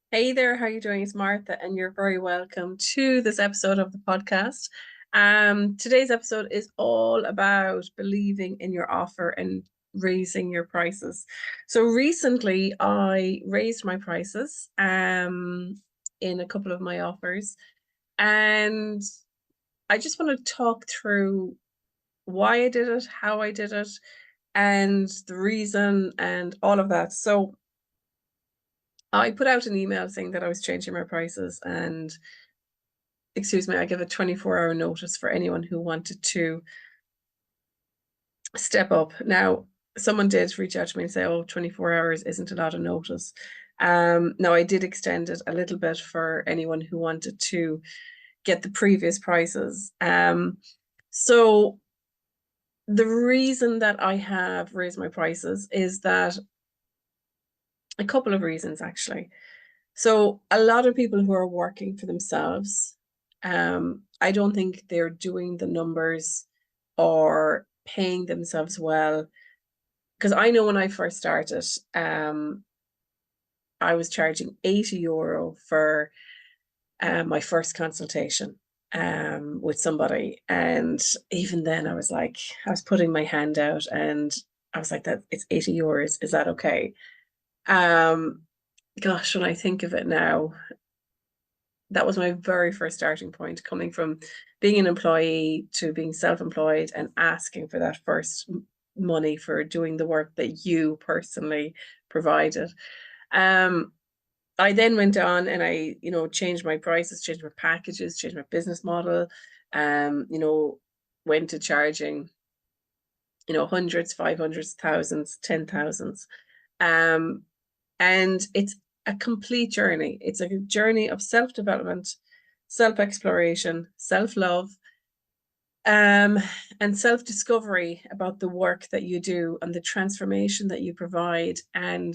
Hey there, how you doing? It's Martha, and you're very welcome to this episode of the podcast. Today's episode is all about believing in your offer and raising your prices. So recently, I raised my prices in a couple of my offers, and I just want to talk through why I did it, how I did it, and the reason, and all of that. So I put out an email saying that I was changing my prices and excuse me, I give a 24-hour notice for anyone who wanted to step up. Now, someone did reach out to me and say, oh, 24 hours isn't a lot of notice. No, I did extend it a little bit for anyone who wanted to get the previous prices. So the reason that I have raised my prices is that a couple of reasons actually. So a lot of people who are working for themselves, I don't think they're doing the numbers or paying themselves well. Because I know when I first started, I was charging €80 for my first consultation with somebody. And even then I was putting my hand out and I was like, that it's €80. Is that okay? Um, Gosh, when I think of it now, that was my very first starting point, coming from being an employee to being self-employed and asking for that first money for doing the work that you personally provided. Um, I then went on and changed my prices, changed my packages, changed my business model, went to charging, hundreds, 500s, thousands, 10,000s. Um, and it's a complete journey. It's a journey of self-development, self-exploration, self-love, um, and self-discovery about the work that you do and the transformation that you provide and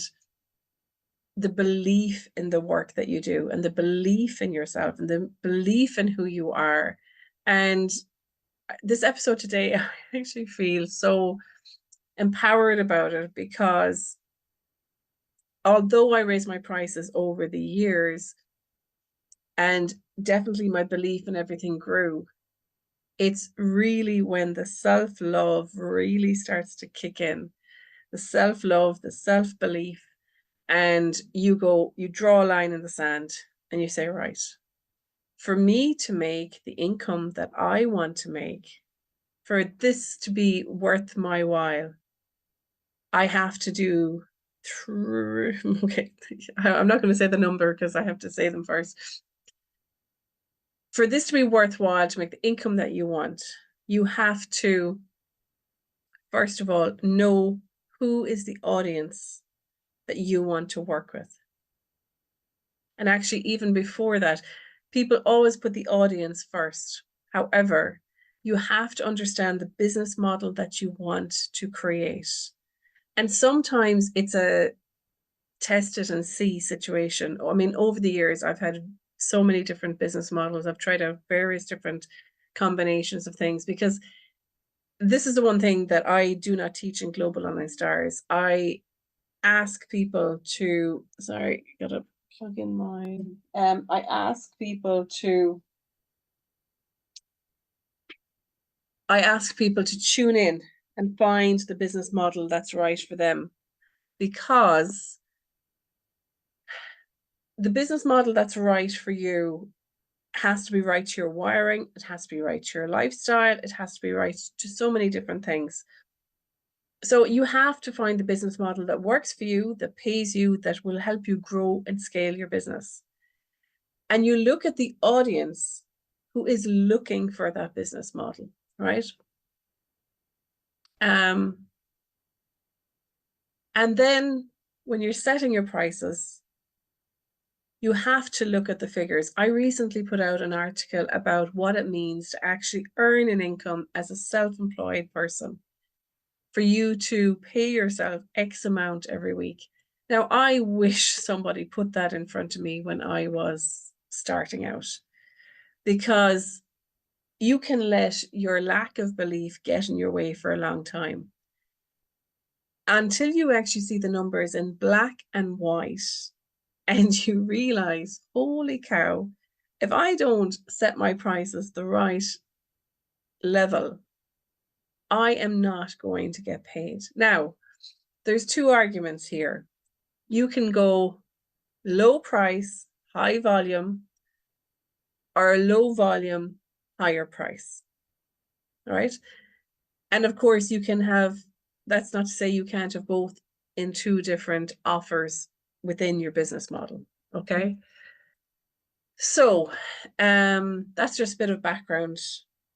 the belief in the work that you do and the belief in yourself and the belief in who you are. And this episode today, I actually feel so empowered about it because although I raised my prices over the years and definitely my belief in everything grew, it's really when the self-love really starts to kick in, the self-love, the self-belief, and you draw a line in the sand and you say, right, for me to make the income that I want to make, for this to be worth my while, I have to do okay, I'm not going to say the number because I have to say them first. For this to be worthwhile, to make the income that you want, you have to, first of all, know who is the audience that you want to work with. And actually, even before that, people always put the audience first. However, you have to understand the business model that you want to create. And sometimes it's a test it and see situation. I mean, over the years, I've had so many different business models. I've tried out various different combinations of things because this is the one thing that I do not teach in Global Online Stars. I ask people to, sorry, gotta plug in my, I ask people to tune in and find the business model that's right for them because the business model that's right for you has to be right to your wiring, it has to be right to your lifestyle, it has to be right to so many different things. So you have to find the business model that works for you, that pays you, that will help you grow and scale your business. And you look at the audience who is looking for that business model, right? Um, and then when you're setting your prices, you have to look at the figures. I recently put out an article about what it means to actually earn an income as a self-employed person, for you to pay yourself X amount every week. Now, I wish somebody put that in front of me when I was starting out, because you can let your lack of belief get in your way for a long time until you actually see the numbers in black and white. and you realize, holy cow, if I don't set my prices the right level, I am not going to get paid. Now, there's two arguments here. You can go low price, high volume, or low volume, higher price. All right. And of course, you can have, that's not to say you can't have both in two different offers within your business model. Okay. So that's just a bit of background.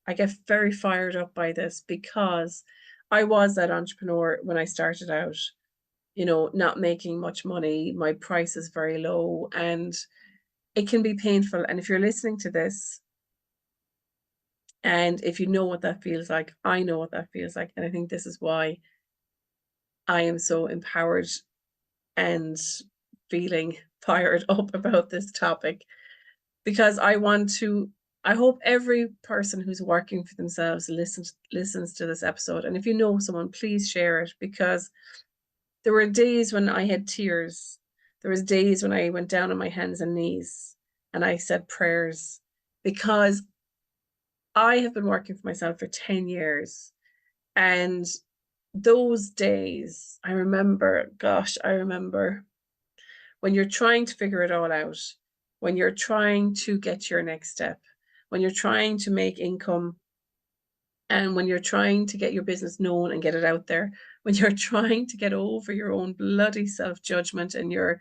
I get very fired up by this because I was that entrepreneur when I started out, you know, not making much money. My price is very low and it can be painful. And if you're listening to this, and if you know what that feels like, I know what that feels like. And I think this is why I am so empowered and feeling fired up about this topic, because I hope every person who's working for themselves listens to this episode. And if you know someone, please share it, because there were days when I had tears. There was days when I went down on my hands and knees and I said prayers, because I have been working for myself for 10 years. And those days, I remember when you're trying to figure it all out, when you're trying to get your next step, when you're trying to make income, and when you're trying to get your business known and get it out there, when you're trying to get over your own bloody self-judgment and your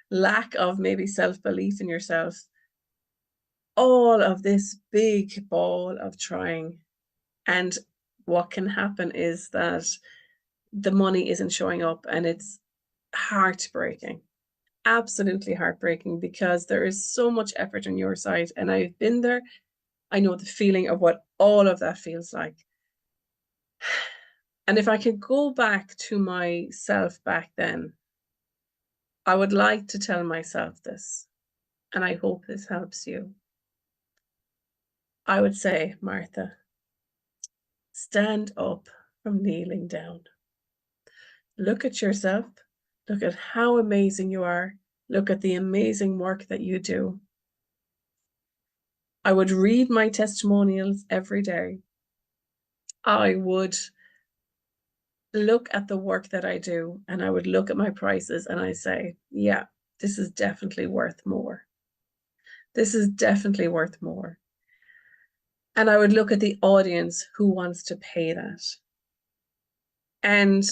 lack of maybe self-belief in yourself, all of this big ball of trying. And what can happen is that the money isn't showing up, and it's heartbreaking, absolutely heartbreaking, because there is so much effort on your side. And I've been there. I know the feeling of what all of that feels like. And if I could go back to myself back then, I would like to tell myself this, and I hope this helps you. I would say, Martha, stand up from kneeling down. Look at yourself. Look at how amazing you are. Look at the amazing work that you do. I would read my testimonials every day. I would look at the work that I do, and I would look at my prices and I say, yeah, this is definitely worth more. This is definitely worth more. And I would look at the audience who wants to pay that. And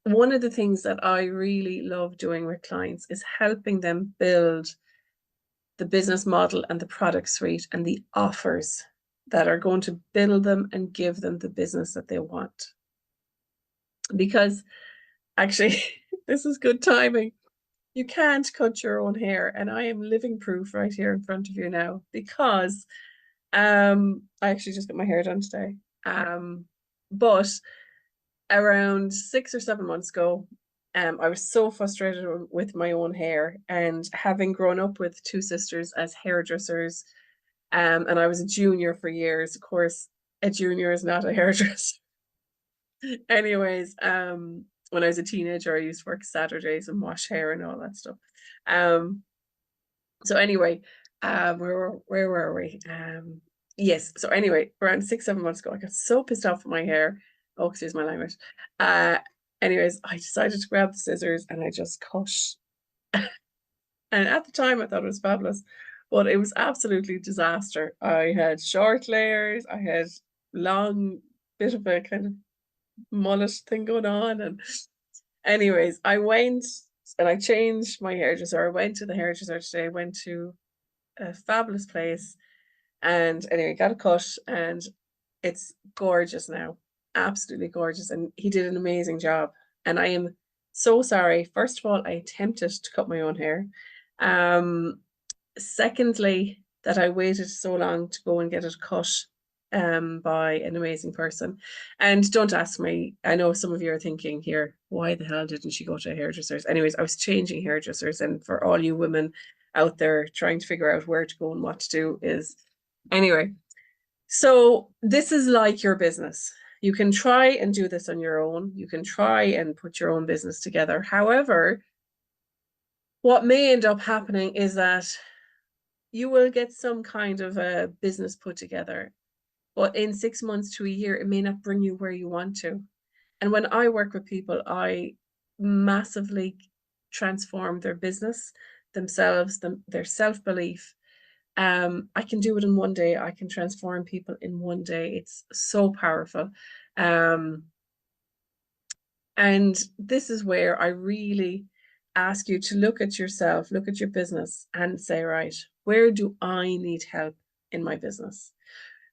one of the things that I really love doing with clients is helping them build the business model and the product suite and the offers that are going to build them and give them the business that they want. Because actually, this is good timing. You can't cut your own hair, and I am living proof right here in front of you now, because I actually just got my hair done today. But around 6 or 7 months ago, I was so frustrated with my own hair, and having grown up with two sisters as hairdressers, and I was a junior for years. Of course, a junior is not a hairdresser. Anyways, when I was a teenager, I used to work Saturdays and wash hair and all that stuff. So anyway, where were we? Yes. So anyway, around 6, 7 months ago, I got so pissed off with my hair. Oh, excuse my language. Anyways, I decided to grab the scissors and I just cut. And at the time, I thought it was fabulous, but it was absolutely disaster. I had short layers. I had long, bit of a kind of mullet thing going on. And anyways, I went and I changed my hairdresser. I went to the hairdresser today. I went to a fabulous place, and anyway, got a cut, and it's gorgeous now, absolutely gorgeous. And he did an amazing job. And I am so sorry. First of all, I attempted to cut my own hair. Secondly, that I waited so long to go and get it cut by an amazing person. And don't ask me, I know some of you are thinking here, why the hell didn't she go to hairdressers? Anyways, I was changing hairdressers, and for all you women out there trying to figure out where to go and what to do is, anyway, so this is like your business. You can try and do this on your own. You can try and put your own business together. However, what may end up happening is that you will get some kind of a business put together, but in 6 months to a year, it may not bring you where you want to. And when I work with people, I massively transform their business, themselves, their self-belief. I can do it in one day. I can transform people in one day. It's so powerful. Um, and this is where I really ask you to look at yourself, look at your business and say, right, where do I need help in my business?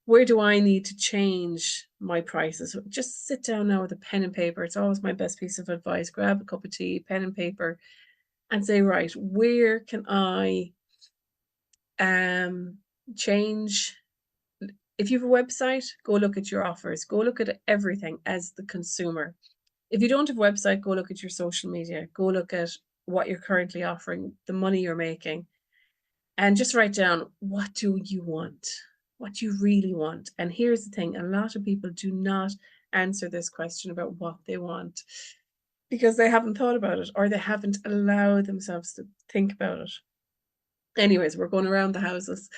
Where do I need to change my prices? Just sit down now with a pen and paper. It's always my best piece of advice. Grab a cup of tea, pen and paper, and say, right, where can I change? If you have a website, go look at your offers. Go look at everything as the consumer. If you don't have a website, go look at your social media. Go look at what you're currently offering, the money you're making, and just write down, what do you want? What do you really want? And here's the thing, a lot of people do not answer this question about what they want because they haven't thought about it or they haven't allowed themselves to think about it. Anyways, we're going around the houses.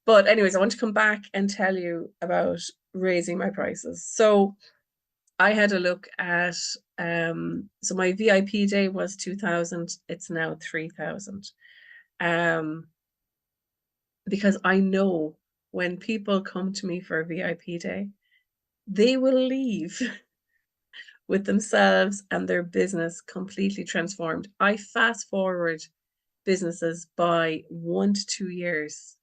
But anyways, I want to come back and tell you about raising my prices. So I had a look at, so my VIP day was 2,000. It's now 3,000. Because I know when people come to me for a VIP day, they will leave with themselves and their business completely transformed. I fast forward businesses by 1 to 2 years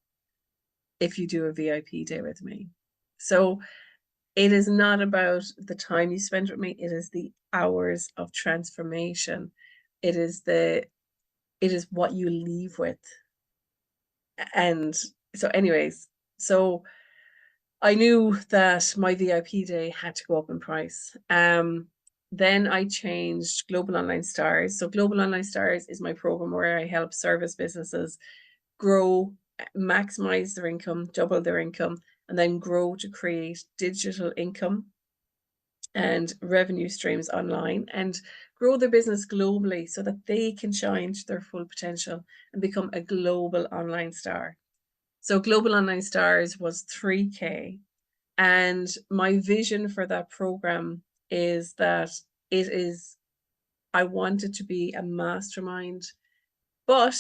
if you do a VIP day with me. So it is not about the time you spend with me, it is the hours of transformation. It is what you leave with. And so anyways, so I knew that my VIP day had to go up in price. Then I changed Global Online Stars. So Global Online Stars is my program where I help service businesses grow, maximize their income, double their income, and then grow to create digital income and revenue streams online and grow their business globally so that they can shine to their full potential and become a global online star. So Global Online Stars was 3K. And my vision for that program is that I want it to be a mastermind. But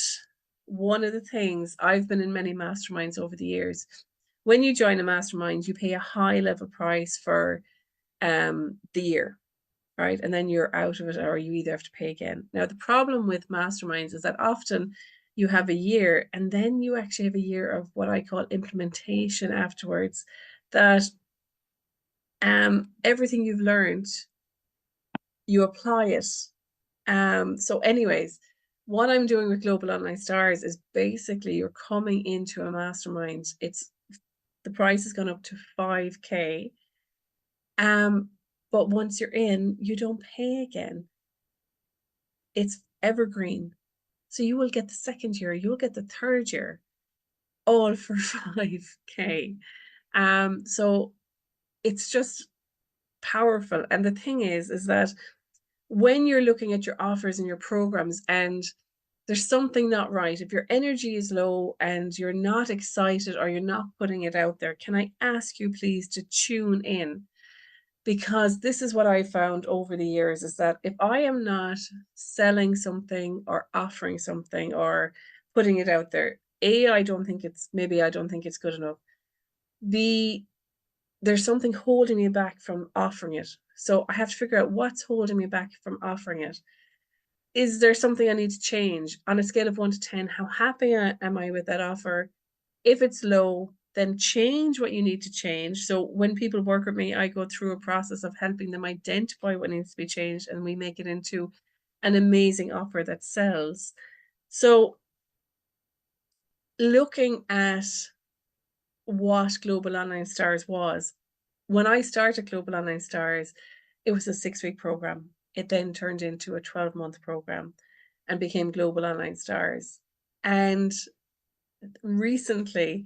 one of the things, I've been in many masterminds over the years, when you join a mastermind, you pay a high level price for the year, right? And then you're out of it, or you either have to pay again. Now, the problem with masterminds is that often you have a year and then you actually have a year of what I call implementation afterwards, that everything you've learned, you apply it. So anyways, what I'm doing with Global Online Stars is basically you're coming into a mastermind. The price has gone up to 5K. But once you're in, you don't pay again. It's evergreen. So you will get the second year, you'll get the third year, all for 5K. So it's just powerful. And the thing is that when you're looking at your offers and your programs and there's something not right, if your energy is low and you're not excited or you're not putting it out there, can I ask you please to tune in? Because this is what I found over the years is that if I am not selling something or offering something or putting it out there, A, I don't think it's good enough. B, there's something holding me back from offering it. So I have to figure out what's holding me back from offering it. Is there something I need to change? On a scale of 1 to 10, how happy am I with that offer? If it's low, then change what you need to change. So when people work with me, I go through a process of helping them identify what needs to be changed and we make it into an amazing offer that sells. So looking at what Global Online Stars was, when I started Global Online Stars, it was a 6-week program. It then turned into a 12-month program and became Global Online Stars. And recently,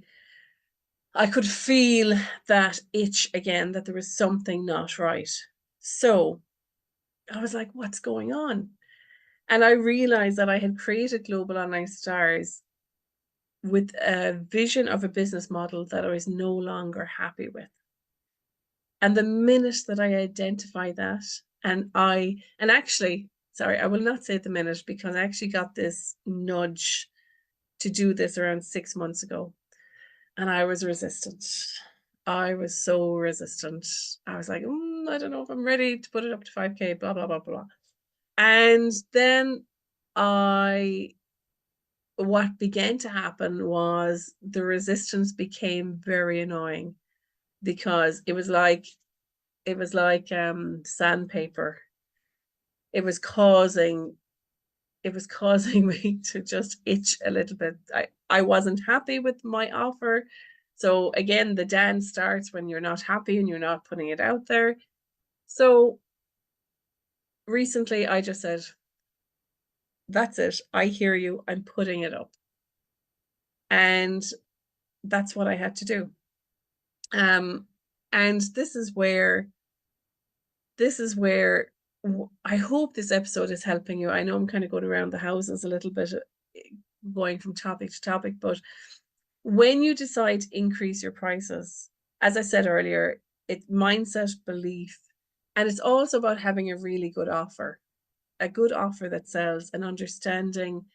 I could feel that itch again, that there was something not right. So I was like, what's going on? And I realized that I had created Global Online Stars with a vision of a business model that I was no longer happy with. And the minute that I identify that, and actually, sorry, I will not say the minute, because I actually got this nudge to do this around 6 months ago. And I was resistant. I was so resistant. I was like, I don't know if I'm ready to put it up to 5K, blah, blah, blah, blah. And then what began to happen was the resistance became very annoying, because it was like sandpaper. It was causing me to just itch a little bit. I wasn't happy with my offer. So again, the dance starts when you're not happy and you're not putting it out there. So recently I just said, that's it. I hear you. I'm putting it up. And that's what I had to do. And this is where I hope this episode is helping you. I know I'm kind of going around the houses a little bit, going from topic to topic, but when you decide to increase your prices, as I said earlier, it's mindset, belief, and it's also about having a really good offer, a good offer that sells, and understanding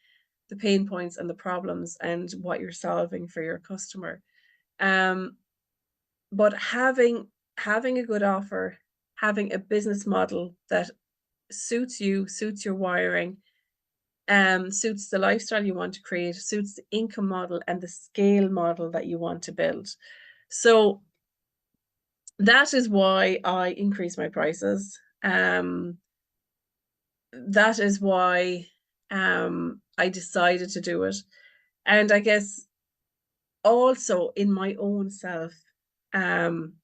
the pain points and the problems and what you're solving for your customer. Um, but having a good offer, having a business model that suits you, suits your wiring, suits the lifestyle you want to create, suits the income model and the scale model that you want to build. So that is why I increase my prices. That is why I decided to do it. And I guess also in my own self, um,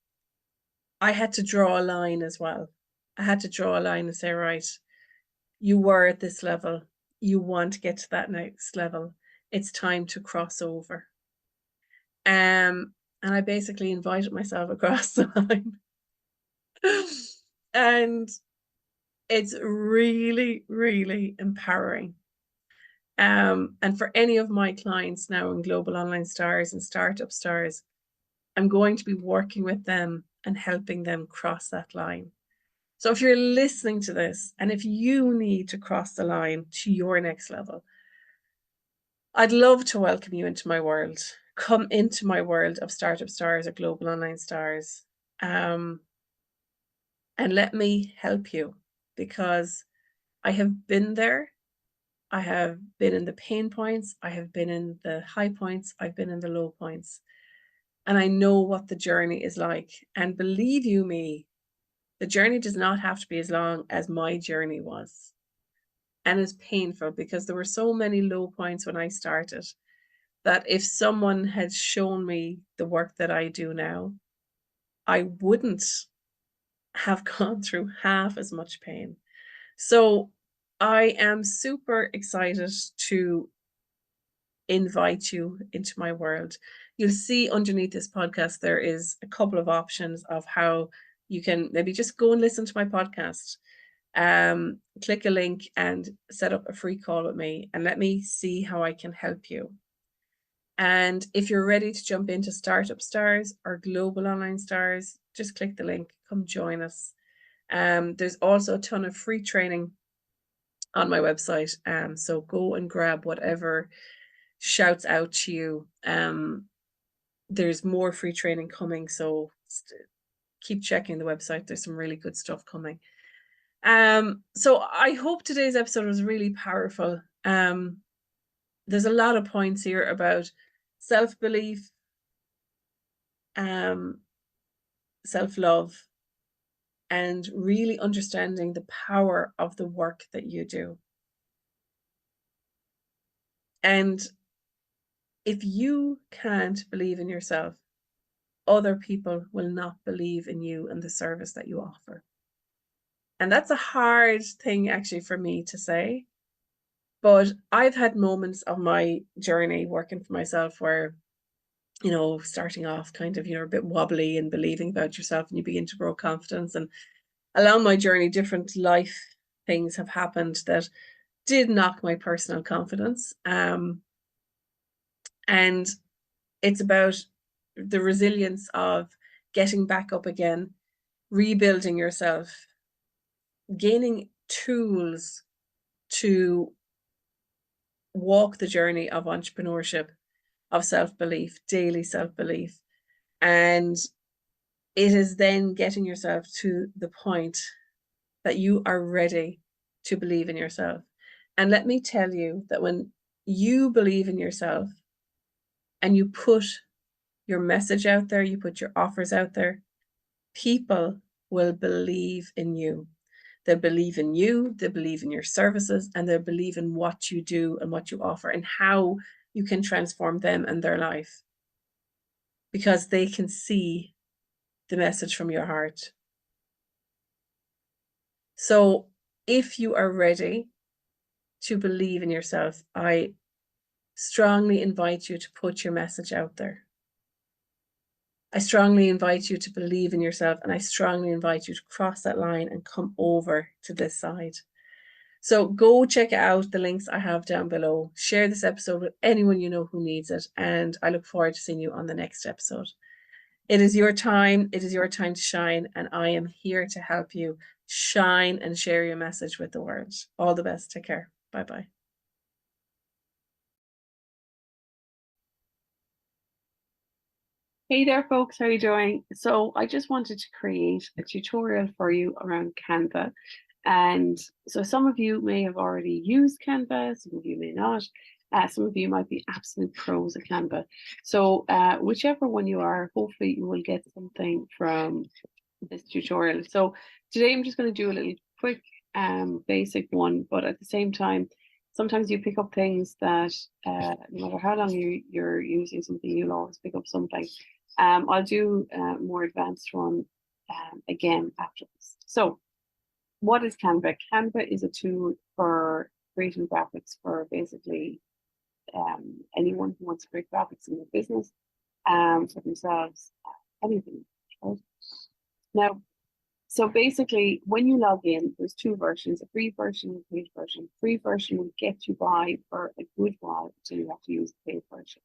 I had to draw a line as well. I had to draw a line and say, right, you were at this level, you want to get to that next level. It's time to cross over. And I basically invited myself across the line. And it's really, really empowering. And for any of my clients now in Global Online Stars and Startup Stars, I'm going to be working with them and helping them cross that line. So if you're listening to this and if you need to cross the line to your next level, I'd love to welcome you into my world. Come into my world of Startup Stars or Global Online Stars. And let me help you, because I have been there. I have been in the pain points. I have been in the high points. I've been in the low points. And I know what the journey is like. And believe you me, the journey does not have to be as long as my journey was. And it's painful, because there were so many low points when I started that if someone had shown me the work that I do now, I wouldn't have gone through half as much pain. So I am super excited to invite you into my world. You'll see underneath this podcast, there is a couple of options of how you can maybe just go and listen to my podcast. Click a link and set up a free call with me and let me see how I can help you. And if you're ready to jump into Startup Stars or Global Online Stars, just click the link, come join us. There's also a ton of free training on my website. So go and grab whatever shouts out to you. There's more free training coming, so keep checking the website. There's some really good stuff coming. So I hope today's episode was really powerful. There's a lot of points here about self-belief, self-love, and really understanding the power of the work that you do. And if you can't believe in yourself, other people will not believe in you and the service that you offer. And that's a hard thing actually for me to say. But I've had moments of my journey working for myself where you know, starting off kind of, you know, a bit wobbly and believing about yourself, and you begin to grow confidence. And along my journey, different life things have happened that did knock my personal confidence. And it's about the resilience of getting back up again, rebuilding yourself, gaining tools to walk the journey of entrepreneurship, of self-belief, daily self-belief. And it is then getting yourself to the point that you are ready to believe in yourself. And let me tell you that when you believe in yourself and you put your message out there, you put your offers out there, people will believe in you. They'll believe in you, they'll believe in your services, and they'll believe in what you do and what you offer and how you can transform them and their life, because they can see the message from your heart. So if you are ready to believe in yourself, I strongly invite you to put your message out there. I strongly invite you to believe in yourself, and I strongly invite you to cross that line and come over to this side. So go check out the links I have down below. Share this episode with anyone you know who needs it, and I look forward to seeing you on the next episode. It is your time. It is your time to shine, and I am here to help you shine and share your message with the world. All the best. Take care. Bye-bye. Hey there, folks, how are you doing? So I just wanted to create a tutorial for you around Canva. And so some of you may have already used Canva, some of you may not. Some of you might be absolute pros at Canva. So whichever one you are, hopefully you will get something from this tutorial. So today I'm just going to do a little quick basic one, but at the same time, sometimes you pick up things that no matter how long you're using something, you'll always pick up something. I'll do a more advanced one again after this. So what is Canva? Canva is a tool for creating graphics for basically anyone who wants to create graphics in their business, for themselves, anything. Right? Now, so basically, when you log in, there's two versions, a free version and a paid version. Free version will get you by for a good while until you have to use the paid version.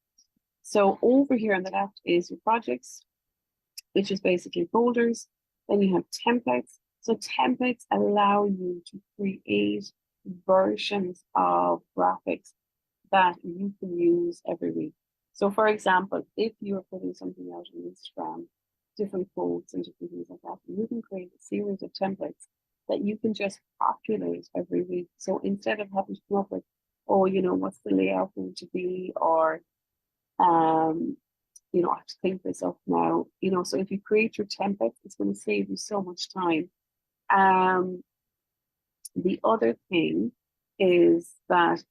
So over here on the left is your projects, which is basically folders. Then you have templates. So templates allow you to create versions of graphics that you can use every week. So for example, if you're putting something out on Instagram, different quotes and different things like that, you can create a series of templates that you can just populate every week. So instead of having to come up with, oh, you know, what's the layout going to be, or you know, I have to think this up now, you know, so if you create your template, it's going to save you so much time. The other thing is that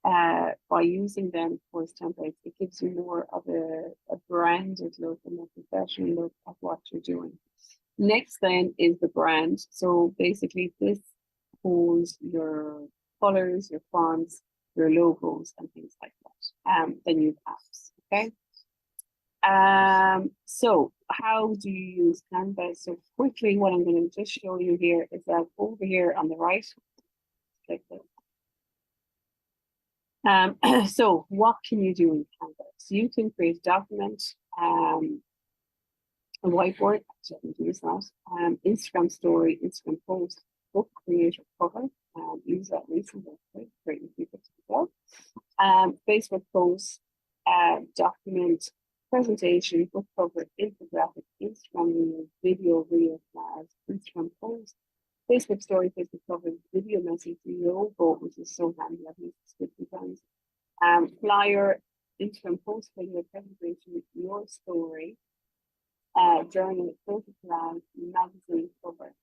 by using them for templates, it gives you more of a branded look and a professional look at what you're doing. Next then is the brand. So basically this holds your colors, your fonts, your logos and things like that. Then you have apps, okay? So how do you use Canva? So quickly, what I'm going to just show you here is that over here on the right, click this. So what can you do in Canva? So you can create a document, a whiteboard, actually I can use that, Instagram story, Instagram post, book creator cover, use that recently, creating people to go. Facebook post, document, presentation, book cover, infographic, Instagram video, reel, Instagram post, Facebook story, Facebook cover, video message, logo, which is so handy. I've used this 50 times. Flyer, Instagram post, video presentation, your story, journal, photo plan, magazine cover.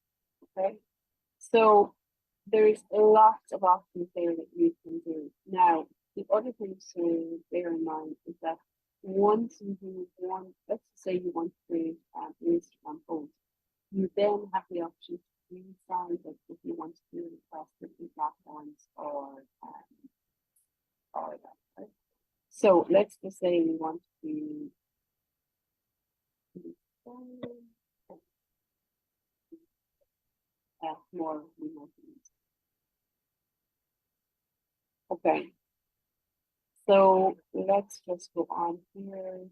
Okay, so there is lots of options there that you can do. Now, the other thing to bear in mind is that once you do one, let's say you want to create an Instagram post, you then have the option to resize it if you want to do it across different platforms or that. Right? So let's just say you want to More. Okay. So let's just go on here.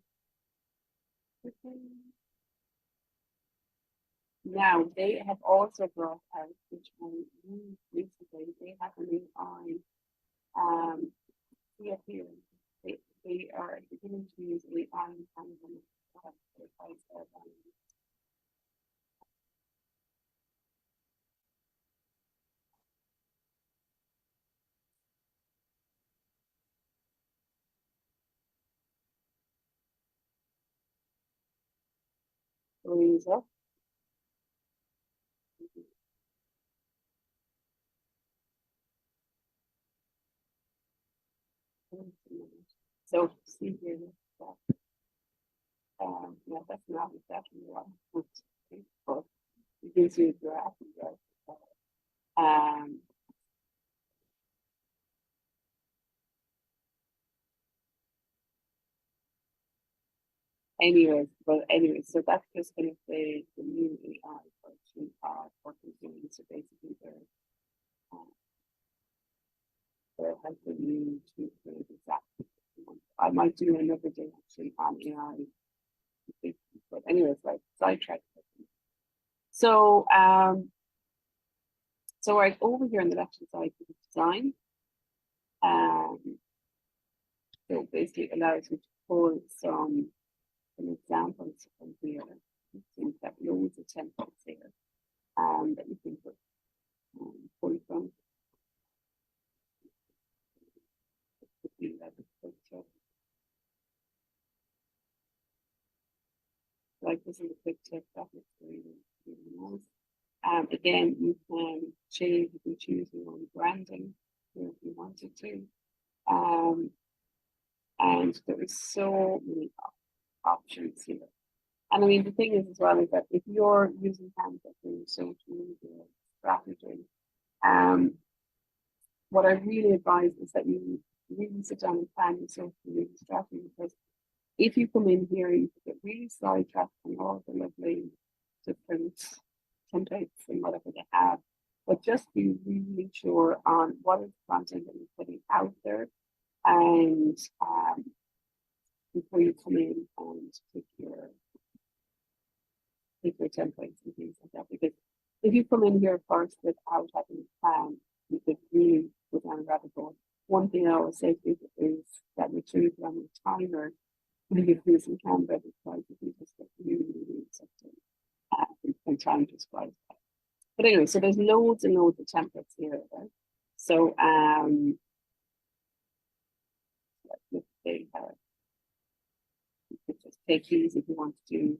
Now they have also brought out, which I used recently, they have a new eye. See up here. They are beginning to use AI and Louisa. So see here, yeah, that's not exactly what I but it gives you a graph. Um, anyways, so that's just going to say the new AI version of what we're doing. So basically, they're helping you to create exactly what you want. I might do another day actually on AI, but anyways, like sidetrack. So, so right over here on the left hand side is design. So basically allows you to pull some examples from here. You've got loads of templates here that you can pull from. Like this is a quick tip that looks really nice. Again, you can change, you can choose your own branding if you wanted to. And there is so many options here. And I mean, the thing is as well is that if you're using Canva for your social media strategy, what I really advise is that you really sit down and plan your social media strategy, because if you come in here, you get really sidetracked on all the lovely different templates and whatever they have. But just be really sure on what is the content that you're putting out there, and before you come in and pick your templates and things like that. Because if you come in here first without having a plan, you could really go down a rabbit hole. One thing I always say to people is that make sure you put on your timer when you're using Canva, because if you just get really something and trying to describe that. But anyway, so there's loads and loads of templates here, right? So let's say you could just take these if you want to do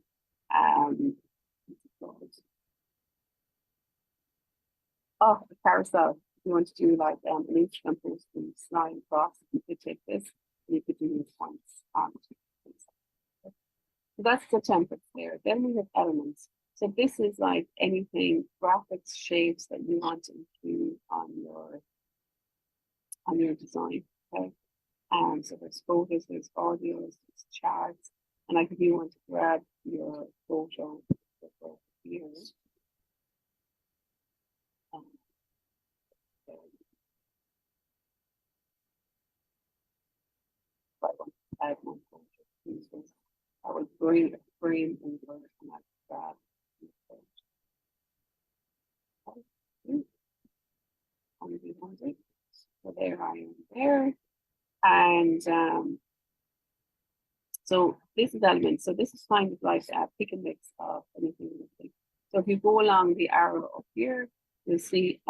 oh, a carousel. If you want to do like an Instagram post and slide across, you could take this and you could do these points on. So that's the templates there. Then we have elements. So this is like anything, graphics, shapes that you want to include on your design. Okay. So there's photos, there's audios, there's charts, and like if you want to grab your photo here. I want to add one photo. I would bring a frame and go and I grab. So there I am there. And so this is elements. So this is kind of like a pick and mix of anything. So if you go along the arrow up here, you'll see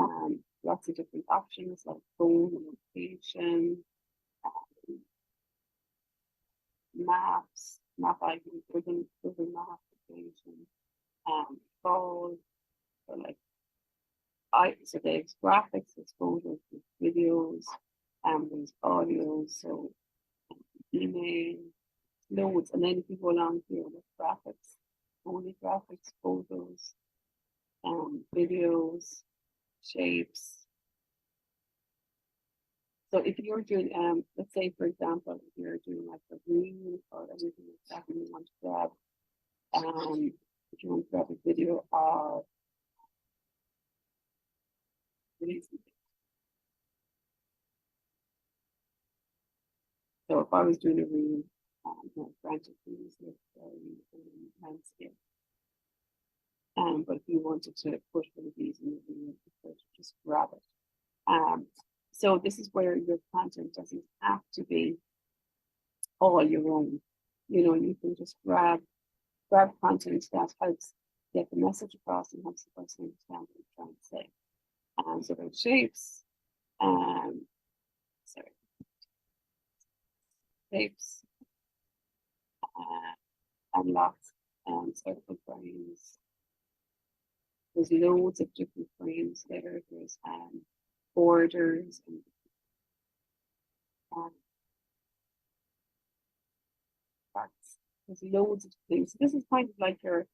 lots of different options like phone, location, maps, map icons, Google Map application, calls, so like so there's graphics, there's photos, there's videos, there's audio, so email, loads, and then if you go along here with graphics, only graphics, photos, videos, shapes. So if you're doing, let's say for example, if you're doing like a reel or anything like that, and you want to grab If you want to grab a video of so if I was doing a real granted things with landscape. But if you wanted to put one of these in the video, you could just grab it. So this is where your content doesn't have to be all your own. You know, you can just grab content that helps get the message across and helps the person understand what you're trying to say. So those shapes, shapes, and lots circle frames. There's loads of different frames there. There's borders and parts. There's loads of things. So this is kind of like your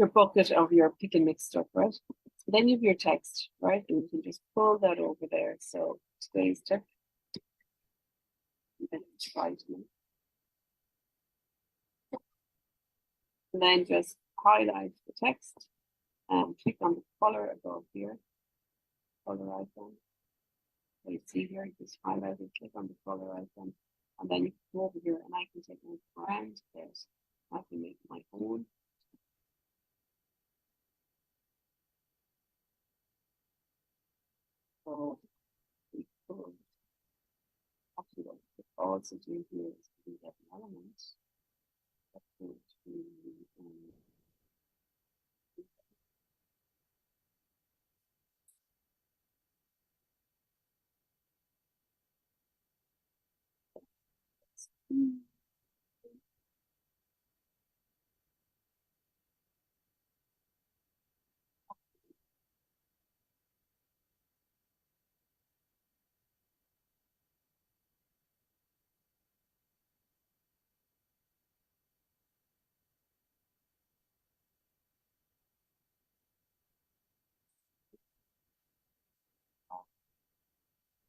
bucket of your pick and mix stuff, right? Then you have your text, right? And you can just pull that over there. So today's tip. And then try to and then just highlight the text and click on the color above here. Color icon. So you see here, just highlight it, click on the color icon, and then you can go over here and I can take my brand text. I can make my own. So we could actually what we could also do here is we get an element that's going to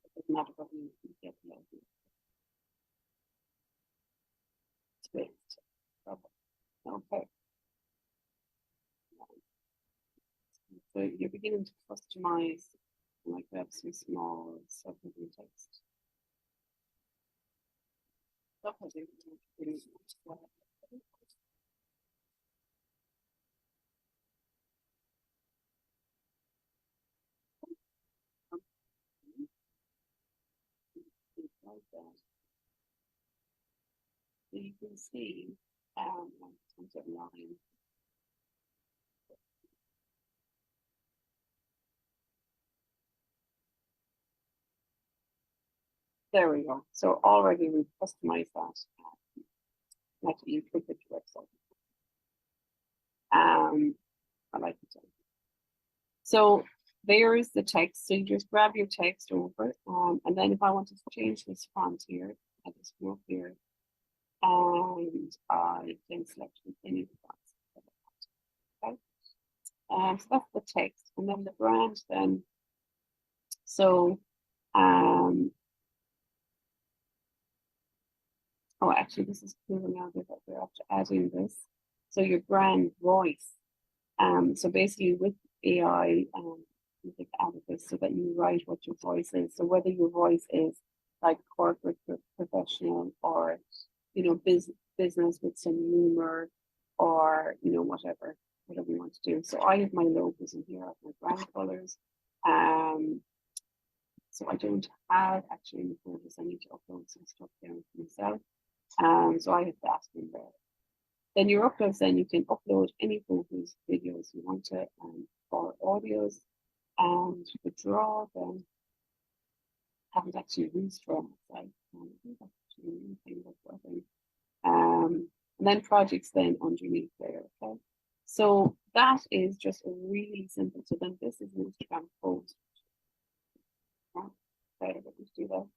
it doesn't matter what you get the idea. Twist. Okay. So you're beginning to customize like that, some small stuff with your text. Like that. So you can see line. There we go. So already we've customized that. Actually, you click it to website. I like it. So there is the text. So you just grab your text over, and then if I wanted to change this font here, I just go up here, and I can select any fonts. Okay. So that's the text, and then the brand. Then, so oh, actually, this is cool now that we're after adding this. So your brand voice. So basically with AI, you can add this so that you write what your voice is. So whether your voice is like corporate, professional, or business with some humor, or whatever you want to do. So I have my logos in here, I have my brand colors. So I don't have actually any photos. I need to upload some stuff there for myself. So I have that in there. Then your uploads, then you can upload any photos, videos you want to, or audios. And the draw, then haven't actually used draw myself. I think that's actually a new thing that's working. And then projects then underneath there. Okay. So that is just a really simple. So then this is an Instagram post. Okay, let me do that.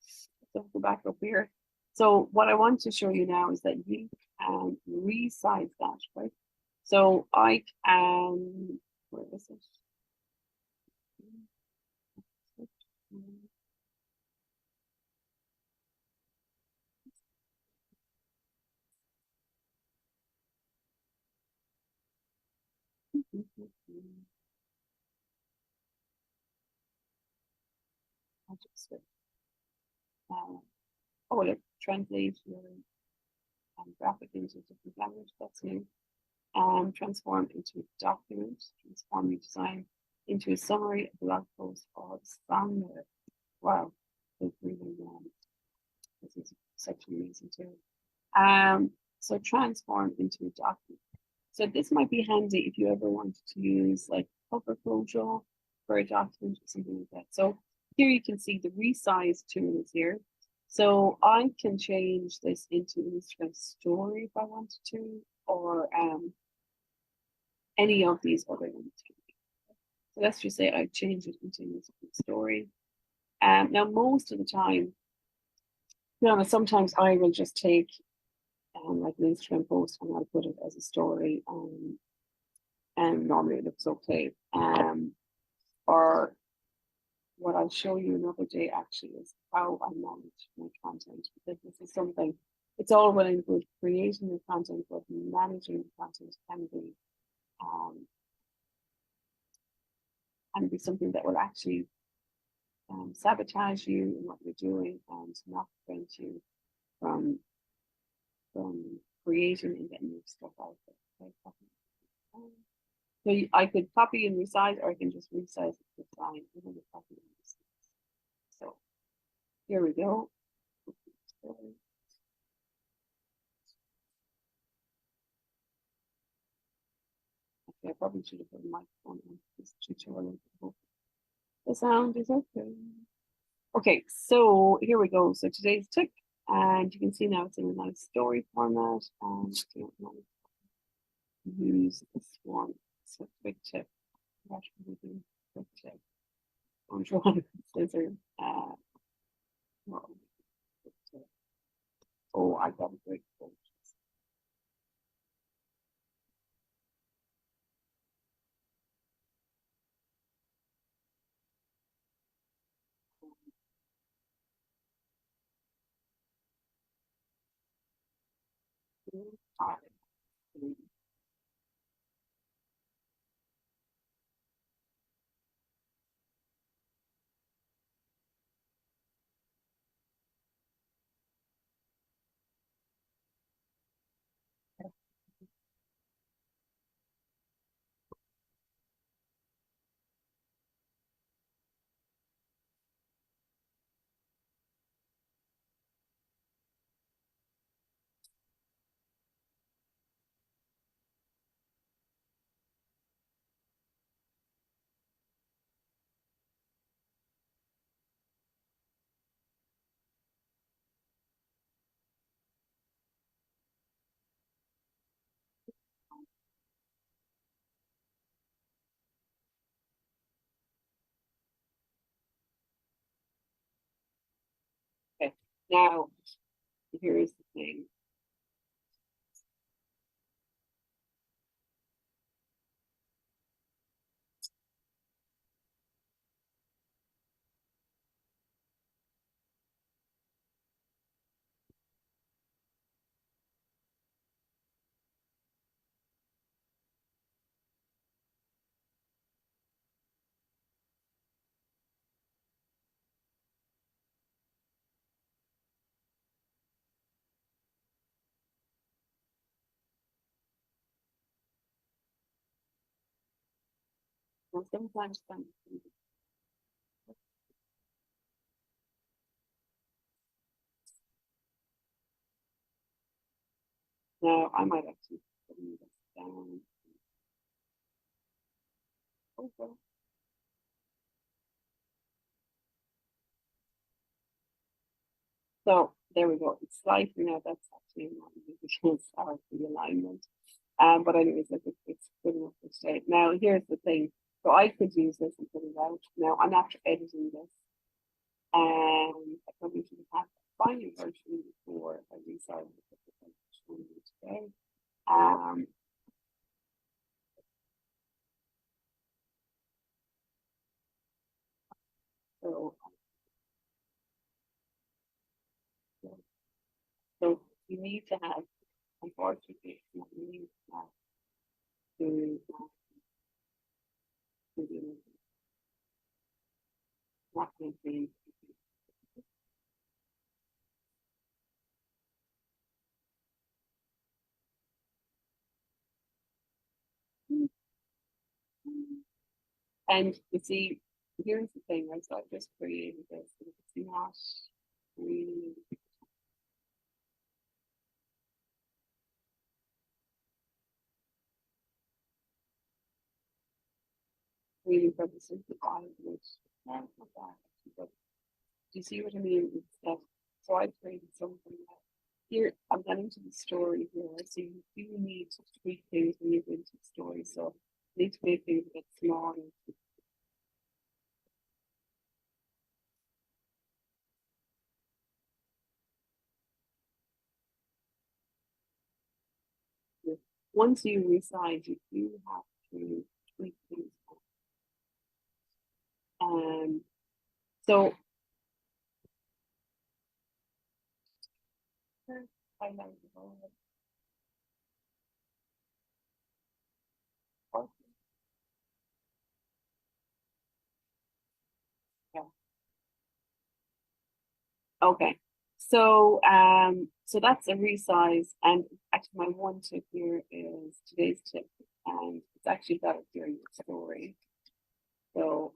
So go back up here. So what I want to show you now is that you can resize that, right? So I can, where is it? I'll just oh, look, translate your graphic into a different language. That's new. Transform into a document. Transform your design into a summary, a blog post, or a song. Wow, it's really this is such an amazing tool. So transform into a document. So this might be handy if you ever wanted to use like cover photo for a document or something like that. So here you can see the resize tool is here. So I can change this into an Instagram story if I wanted to, or any of these other ones. So let's just say I change it into an Instagram story. Now most of the time, sometimes I will just take like an Instagram post and I'll put it as a story, and normally it looks okay. Or what I'll show you another day actually is how I manage my content, because this is something, it's all well and good creating the content, but managing the content can be something that will actually sabotage you in what you're doing and not prevent you from creating and getting your stuff out there. Okay. So I could copy and resize, or I can just resize the design. So here we go. Okay, I probably should have put a microphone on this tutorial. The sound is okay. Okay, so here we go. So today's tip, and you can see now it's in a nice story format, and you don't use this one. It's a quick tip. What should we do? Quick tip. I'm drawing scissors. Oh, I got a great quote. Okay, now here's the thing. Now, sometimes now I might actually put this down. Okay. So there we go. It's slightly now. That's actually not because of the alignment. But anyways, it's good enough for today. Now here's the thing. So I could use this and put it out. Now I'm after editing this, and I probably should have had the final version before I decided to put the version today. So, so you need to have, unfortunately, you need to have to Not going to be. And you see, here's the thing, right? So I just created this, and it's not really for the simplified, which not bad, but do you see what I mean? It's that, so I created something that here I'm getting to the story here. So you do need to tweak things when you go into the story. So you need to make things a bit smaller. Once you resize, you do have to tweak things. So highlight all of it. Yeah. Okay. So that's a resize, and actually my one tip here is today's tip, and it's actually got it during the story. So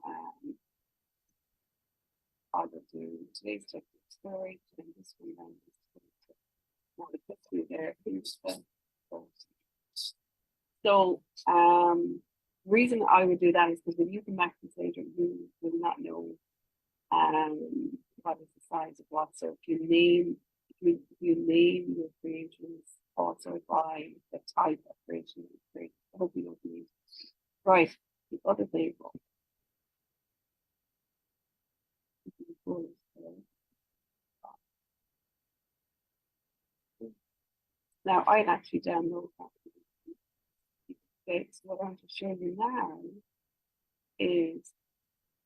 I'll go do today's tip story, and this one then want to put through there. So reason I would do that is because when you come back to this later, you will not know what is the size of what. So if you name your creations also by the type of creation you create. I hope you don't need. Right. The other thing. Now I'd actually download that. Okay, so what I want to show you now is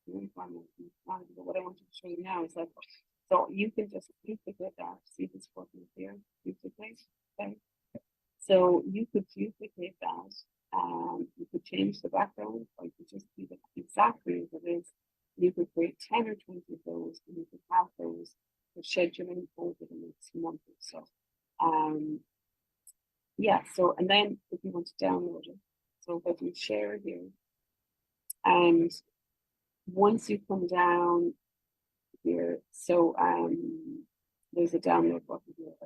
what I want to show you now is that so you can just duplicate that. See this button here, duplicate. Okay. So you could duplicate that. You could change the background, or you could just leave it exactly as it is. You could create 10 or 20 of those, and you could have those for scheduling over the next month or so. Yeah, so and then if you want to download it, so if you share here, and once you come down here, so there's a download button here.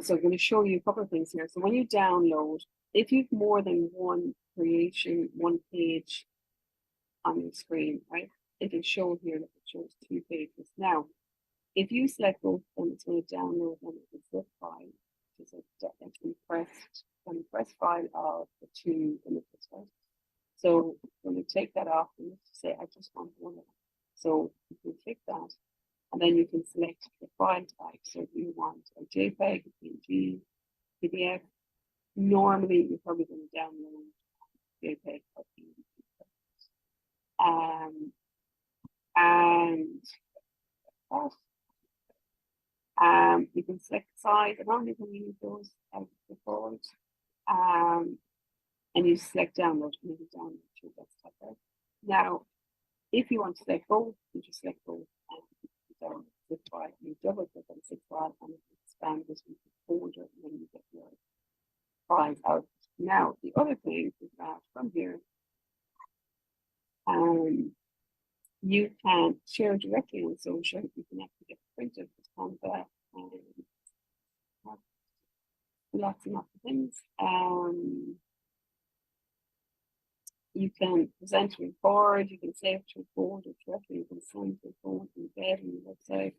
So I'm going to show you a couple of things here. So when you download, if you've more than one creation, one page on your screen, right? It'll show here that it shows 2 pages. Now, if you select both of them, it's going to download them as a zip file, which is a compressed file of the 2 images, right? So when you take that off, you say, I just want one of them. So you can click that, and then you can select the file type. So if you want a JPEG, a PNG, PDF, normally you're probably going to download JPEG or PNG. And you can select the size. I normally can use those as default. And you select download, and you download to your desktop. Right? Now, if you want to select both, you just select both and zip file. You double click on zip file and expand this into folder, and then you get your files out. Now, the other thing is that from here, you can share directly on social. You can actually get printed on that and lots and lots of things. You can present a report, you can save to a folder directly, you can send to a folder embed on your website.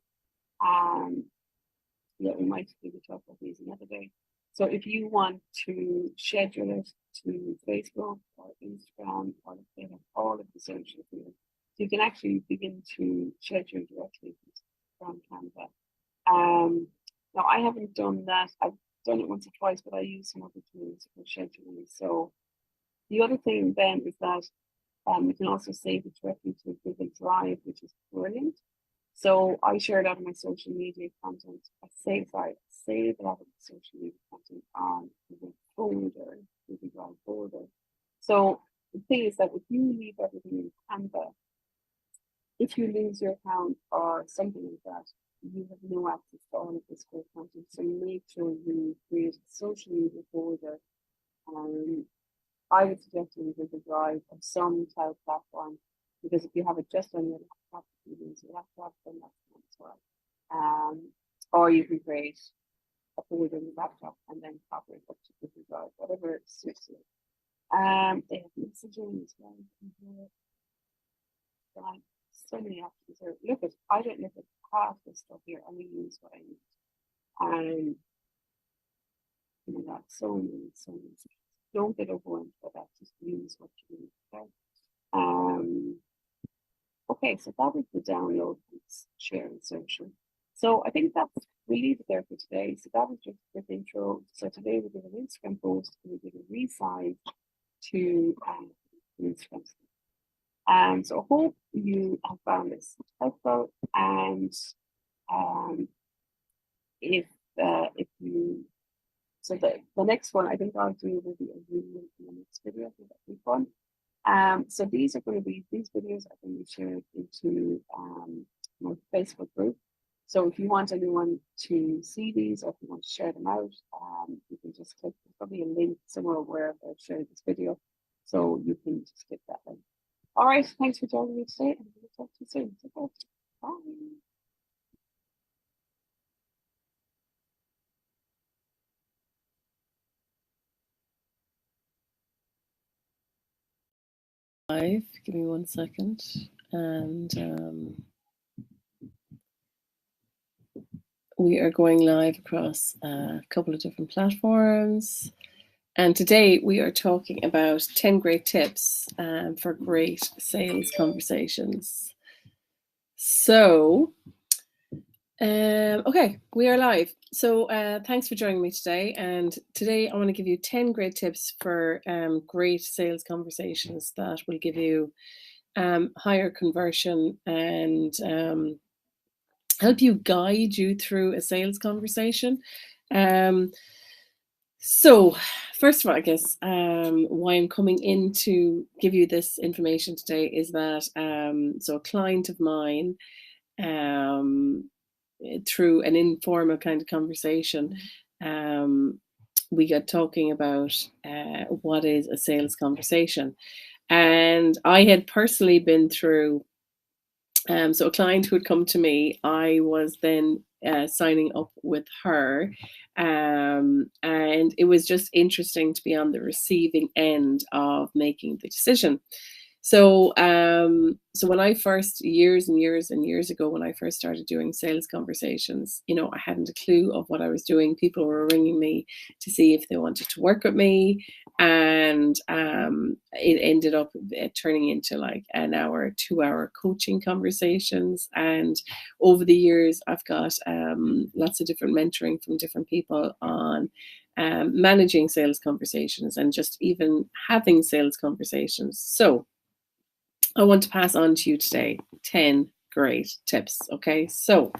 Yeah, we might do the talk about these another day. So if you want to schedule it to Facebook or Instagram, or they have all of the social here, you can actually begin to schedule directly from Canva. Now I haven't done that. I've done it once or twice, but I use some other tools for scheduling. So the other thing then is that you can also save it directly to Google Drive, which is brilliant. So I share a lot of my social media content. I save a lot of my social media content on Google folder, Google Drive folder. So thing is that if you leave everything in Canva, if you lose your account or something like that, you have no access to all of this great content. So make sure you create a social media folder. I would suggest you use a Drive or some cloud platform, because if you have it just on your laptop, you lose your laptop, then that's fine as well. Or you can create a folder on your laptop and then copy it up to Google Drive, whatever suits you. They have messaging as well. Right. So many options here. I don't look at half this stuff here. I only use what I need. And that's so many. Don't get overwhelmed by that. Just use what you need. Okay. Okay, so that is the download, share, and social. So I think we leave it there for today. So that was just a quick intro. So today we did an Instagram post and we did a resize to Instagram. So I hope you have found this helpful, and if you, so the next one I think I'll do will be a reel in the next video. I think that'll be fun. So these videos are going to be shared into my Facebook group. So if you want anyone to see these, or if you want to share them out, you can just click. There's probably a link somewhere where I've shared this video, so you can just click that link. All right, thanks for joining me today, and we'll talk to you soon. Take care. Bye. Live, give me 1 second, and we are going live across a couple of different platforms. And today we are talking about 10 great tips for great sales conversations. So, okay, we are live. So thanks for joining me today. And today I want to give you 10 great tips for great sales conversations that will give you higher conversion and help you guide you through a sales conversation. So first of all, I guess why I'm coming in to give you this information today is that so a client of mine, through an informal kind of conversation, we got talking about what is a sales conversation. And I had personally been through, so a client who had come to me, I was then signing up with her. And it was just interesting to be on the receiving end of making the decision. So, so when I first, years and years and years ago, when I first started doing sales conversations, you know, I hadn't a clue of what I was doing. People were ringing me to see if they wanted to work with me. And it ended up turning into like an hour, 2-hour coaching conversations. And over the years, I've got lots of different mentoring from different people on managing sales conversations and just even having sales conversations. So I want to pass on to you today 10 great tips. Okay, so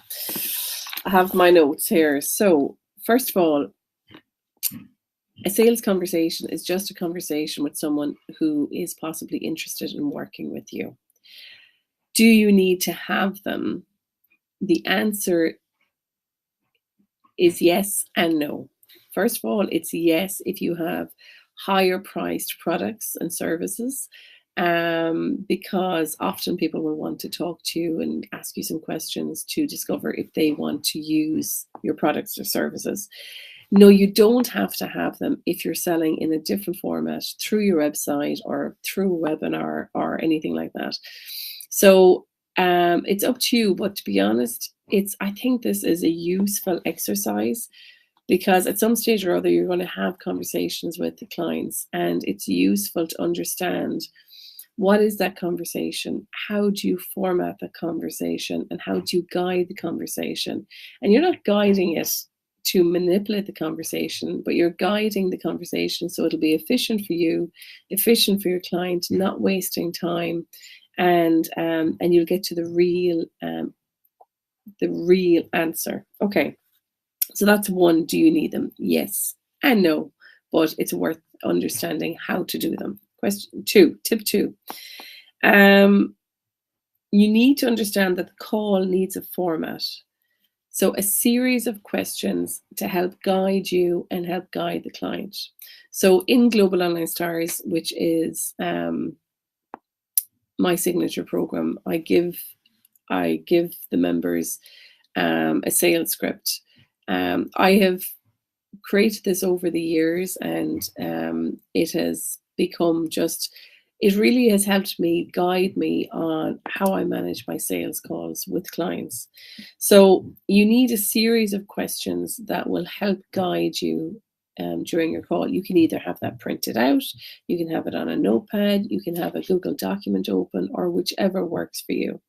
I have my notes here. So first of all, a sales conversation is just a conversation with someone who is possibly interested in working with you. Do you need to have them? The answer is yes and no. First of all, it's yes if you have higher priced products and services, because often people will want to talk to you and ask you some questions to discover if they want to use your products or services. No, you don't have to have them if you're selling in a different format through your website or through a webinar or anything like that. So it's up to you, but to be honest, I think this is a useful exercise, because at some stage or other you're going to have conversations with the clients, and it's useful to understand what is that conversation, how do you format the conversation, and how do you guide the conversation. And you're not guiding it to manipulate the conversation, but you're guiding the conversation so it'll be efficient for you, efficient for your client, not wasting time, and you'll get to the real answer. Okay, so that's one. Do you need them? Yes and no, but it's worth understanding how to do them. Tip 2. You need to understand that the call needs a format. So a series of questions to help guide you and help guide the client. So in Global Online Stars, which is my signature program, I give the members a sales script. I have created this over the years, and it has become it really has helped me guide me on how I manage my sales calls with clients. So you need a series of questions that will help guide you during your call. You can either have that printed out, you can have it on a notepad, you can have a Google document open, or whichever works for you.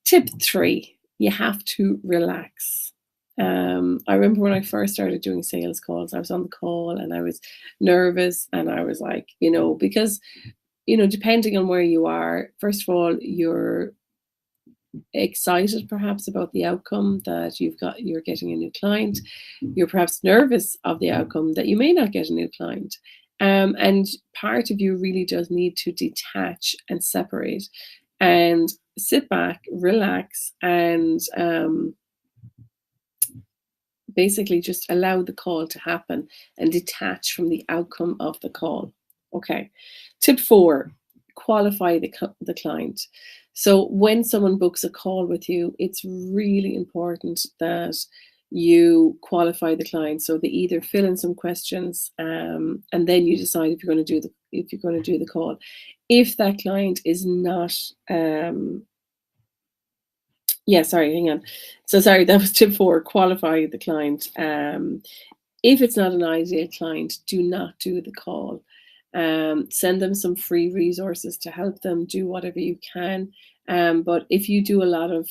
Tip 3, you have to relax. I remember when I first started doing sales calls, I was on the call and I was nervous, and I was like, because, depending on where you are, first of all, you're excited perhaps about the outcome that you're getting a new client. You're perhaps nervous of the outcome that you may not get a new client. And part of you really does need to detach and separate and sit back, relax, and basically just allow the call to happen and detach from the outcome of the call. Okay. Tip 4, qualify the client. So when someone books a call with you, it's really important that you qualify the client. So they either fill in some questions, and then you decide if you're going to do the call. If that client is not hang on. So sorry, that was tip 4, qualify the client. If it's not an ideal client, do not do the call. Send them some free resources to help them do whatever you can. But if you do a lot of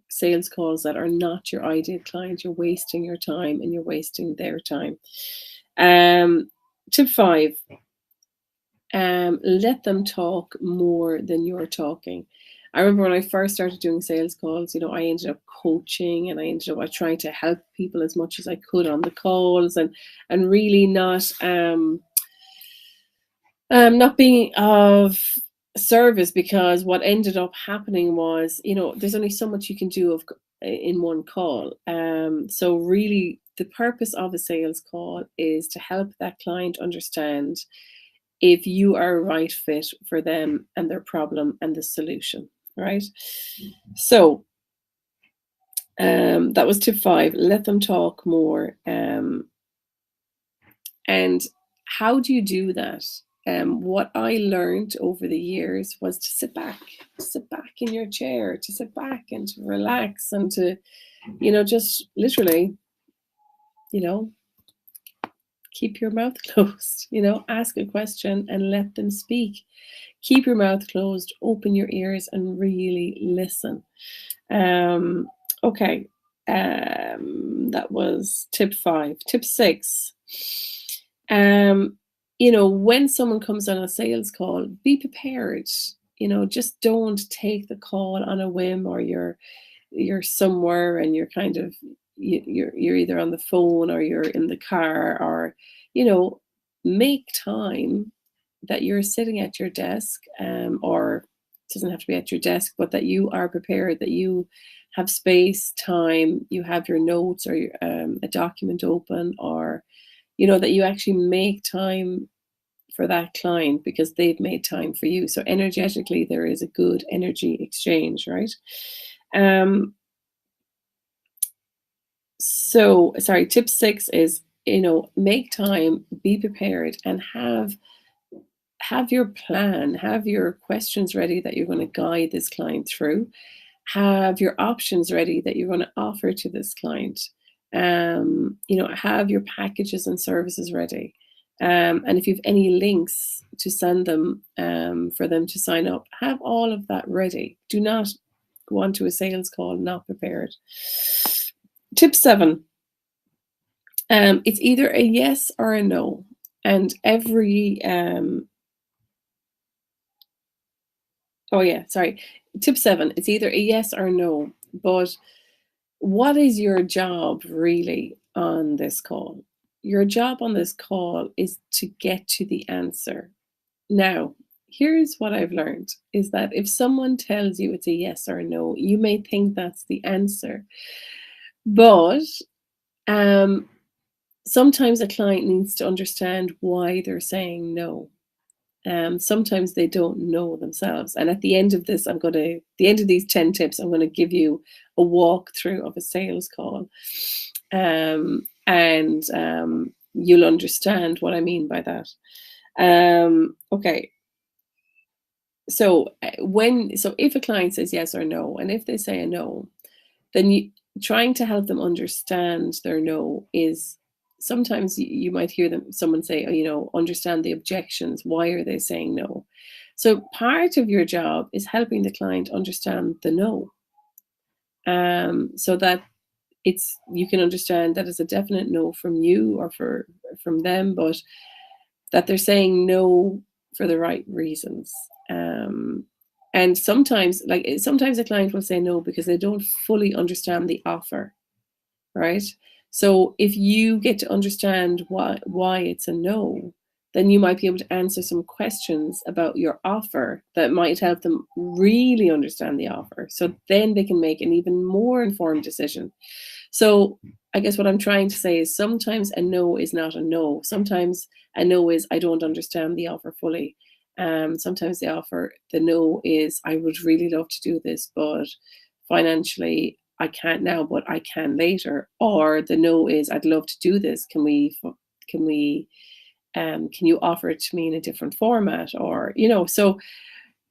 sales calls that are not your ideal client, you're wasting your time and you're wasting their time. Tip 5, let them talk more than you're talking. I remember when I first started doing sales calls, I ended up coaching, and I ended up trying to help people as much as I could on the calls, and really not being of service, because what ended up happening was, there's only so much you can do in one call. So really the purpose of a sales call is to help that client understand if you are a right fit for them and their problem and the solution, right? So that was tip 5, let them talk more. And how do you do that? What I learned over the years was to sit back in your chair, to sit back and to relax, and to, just literally, keep your mouth closed, ask a question and let them speak. Keep your mouth closed, open your ears, and really listen. Okay. That was tip 5. Tip 6. When someone comes on a sales call, be prepared. Just don't take the call on a whim, or you're somewhere and you're kind of you're either on the phone or you're in the car, or make time that you're sitting at your desk, or it doesn't have to be at your desk, but that you are prepared, that you have space, time, you have your notes or a document open, or that you actually make time for that client because they've made time for you. So energetically, there is a good energy exchange, right? So sorry, tip 6 is, make time, be prepared, and have your plan, have your questions ready that you're going to guide this client through, have your options ready that you're going to offer to this client, have your packages and services ready. And if you have any links to send them for them to sign up, have all of that ready. Do not go on to a sales call not prepared. Tip 7. It's either a yes or a no. And every tip 7, it's either a yes or no. But what is your job really on this call? Your job on this call is to get to the answer. Now, here's what I've learned is that if someone tells you it's a yes or a no, you may think that's the answer. But sometimes a client needs to understand why they're saying no. Sometimes they don't know themselves. And at the end of this, the end of these 10 tips, I'm going to give you a walkthrough of a sales call. And you'll understand what I mean by that. Okay. So if a client says yes or no, and if they say a no, then trying to help them understand their no is sometimes you might hear someone say, understand the objections. Why are they saying no? So part of your job is helping the client understand the no, so that you can understand that it's a definite no from you or from them, but that they're saying no for the right reasons. And sometimes a client will say no because they don't fully understand the offer, right? So if you get to understand why it's a no, then you might be able to answer some questions about your offer that might help them really understand the offer. So then they can make an even more informed decision. So I guess what I'm trying to say is sometimes a no is not a no. Sometimes a no is I don't understand the offer fully. Sometimes the no is I would really love to do this, but financially I can't now, but I can later. Or the no is I'd love to do this. Can you offer it to me in a different format? Or, so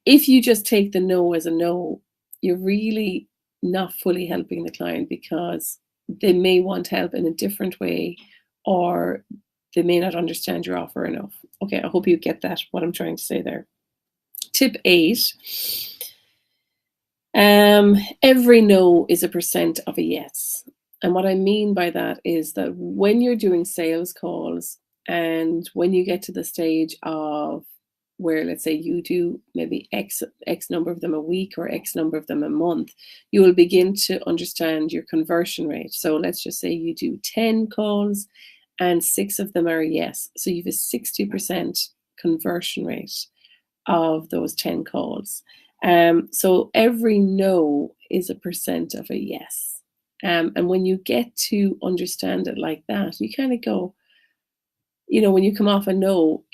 if you just take the no as a no, you're really not fully helping the client because they may want help in a different way, or they may not understand your offer enough. Okay, I hope you get that, what I'm trying to say there. Tip 8. Every no is a percent of a yes. And what I mean by that is that when you're doing sales calls and when you get to the stage of where, let's say, you do maybe X number of them a week or X number of them a month, you will begin to understand your conversion rate. So let's just say you do 10 calls and 6 of them are a yes. So you have a 60% conversion rate of those 10 calls. So every no is a percent of a yes. And when you get to understand it like that, you kind of go, when you come off a no,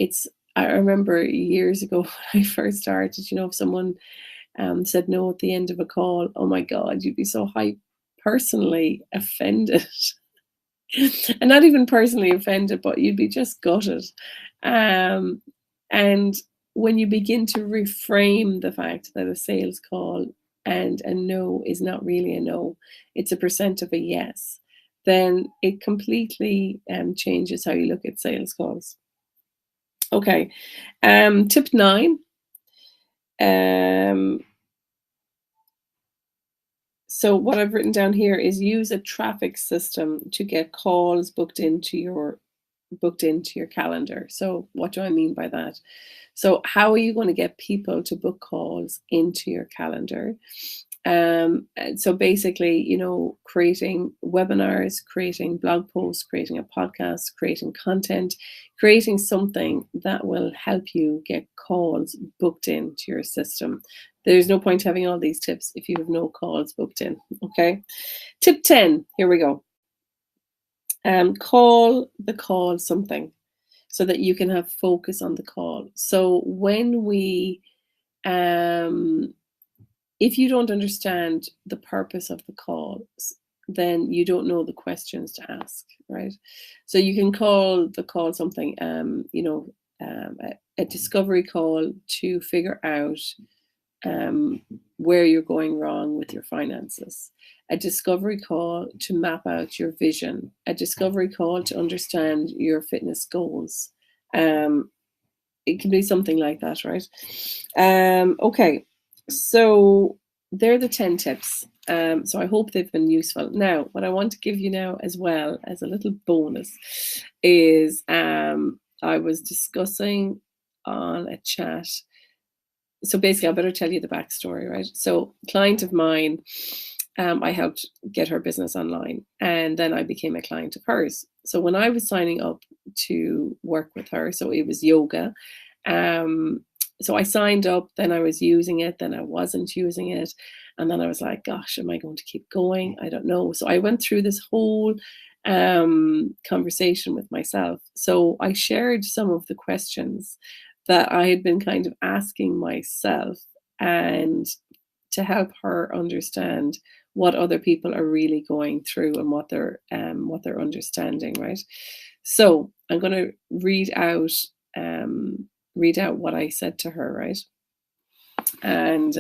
I remember years ago when I first started, if someone said no at the end of a call, oh my God, you'd be so personally offended. And not even personally offended, but you'd be just gutted. And when you begin to reframe the fact that a sales call and a no is not really a no, it's a percent of a yes, then it completely changes how you look at sales calls. Okay, tip 9. So what I've written down here is use a traffic system to get calls booked into your calendar. So what do I mean by that? So how are you going to get people to book calls into your calendar? So basically, creating webinars, creating blog posts, creating a podcast, creating content, creating something that will help you get calls booked into your system. There's no point having all these tips if you have no calls booked in. Okay. Tip 10. Here we go. Call the call something so that you can have focus on the call. So when if you don't understand the purpose of the call, then you don't know the questions to ask, right? So you can call the call something, a discovery call to figure out where you're going wrong with your finances, a discovery call to map out your vision, a discovery call to understand your fitness goals. It can be something like that, right? Okay, so they're the 10 tips. So I hope they've been useful. Now, what I want to give you now as well as a little bonus is I was discussing on a chat. So basically, I better tell you the backstory, right? So a client of mine, I helped get her business online, and then I became a client of hers. So when I was signing up to work with her, so it was yoga, So I signed up, then I was using it, then I wasn't using it. And then I was like, gosh, am I going to keep going? I don't know. So I went through this whole conversation with myself. So I shared some of the questions that I had been kind of asking myself, and to help her understand what other people are really going through and what they're understanding, right? So I'm going to read out what I said to her, right? And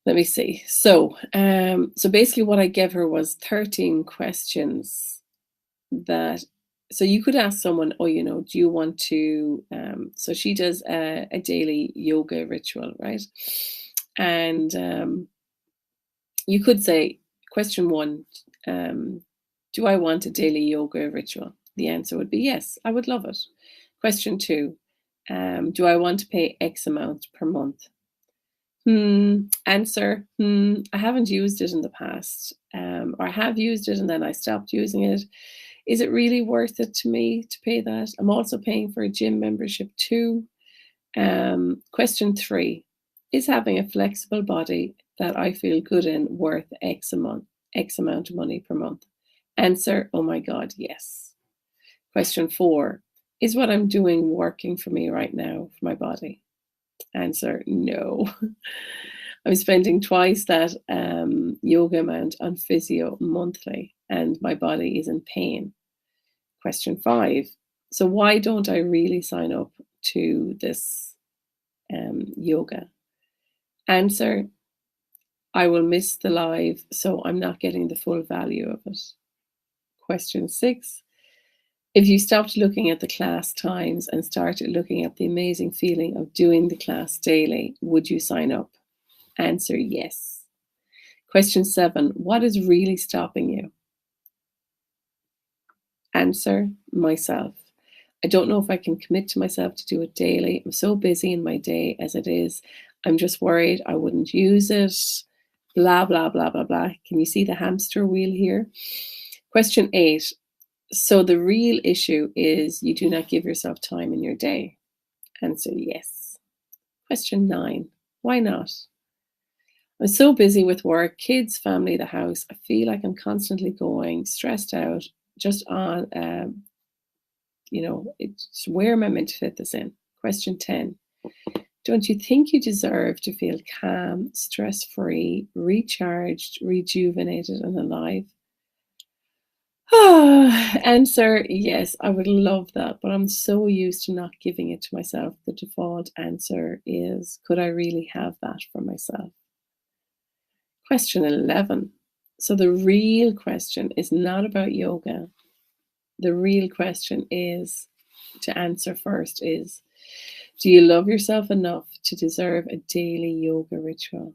let me see. So basically what I gave her was 13 questions that, so you could ask someone, oh, you know, do you want to, so she does a daily yoga ritual, right? And you could say, question 1, do I want a daily yoga ritual? The answer would be yes, I would love it. Question 2, do I want to pay X amount per month? Answer, I haven't used it in the past, or I have used it and then I stopped using it. Is it really worth it to me to pay that? I'm also paying for a gym membership too. Question 3, is having a flexible body that I feel good in worth X amount of money per month? Answer, oh my God, yes. Question 4, is what I'm doing working for me right now for my body? Answer, no. I'm spending twice that yoga amount on physio monthly and my body is in pain. Question 5, so why don't I really sign up to this yoga? Answer, I will miss the live, so I'm not getting the full value of it. Question 6, if you stopped looking at the class times and started looking at the amazing feeling of doing the class daily, would you sign up? Answer, yes. Question 7, what is really stopping you? Answer, myself. I don't know if I can commit to myself to do it daily. I'm so busy in my day as it is. I'm just worried I wouldn't use it. Blah, blah, blah, blah, blah. Can you see the hamster wheel here? Question 8. So the real issue is you do not give yourself time in your day. Answer, yes. Question 9. Why not? I'm so busy with work, kids, family, the house. I feel like I'm constantly going, stressed out, just on, it's where am I meant to fit this in? Question 10. Don't you think you deserve to feel calm, stress-free, recharged, rejuvenated, and alive? Answer, yes, I would love that, but I'm so used to not giving it to myself. The default answer is, could I really have that for myself? Question 11. So the real question is not about yoga. The real question is, to answer first is, do you love yourself enough to deserve a daily yoga ritual?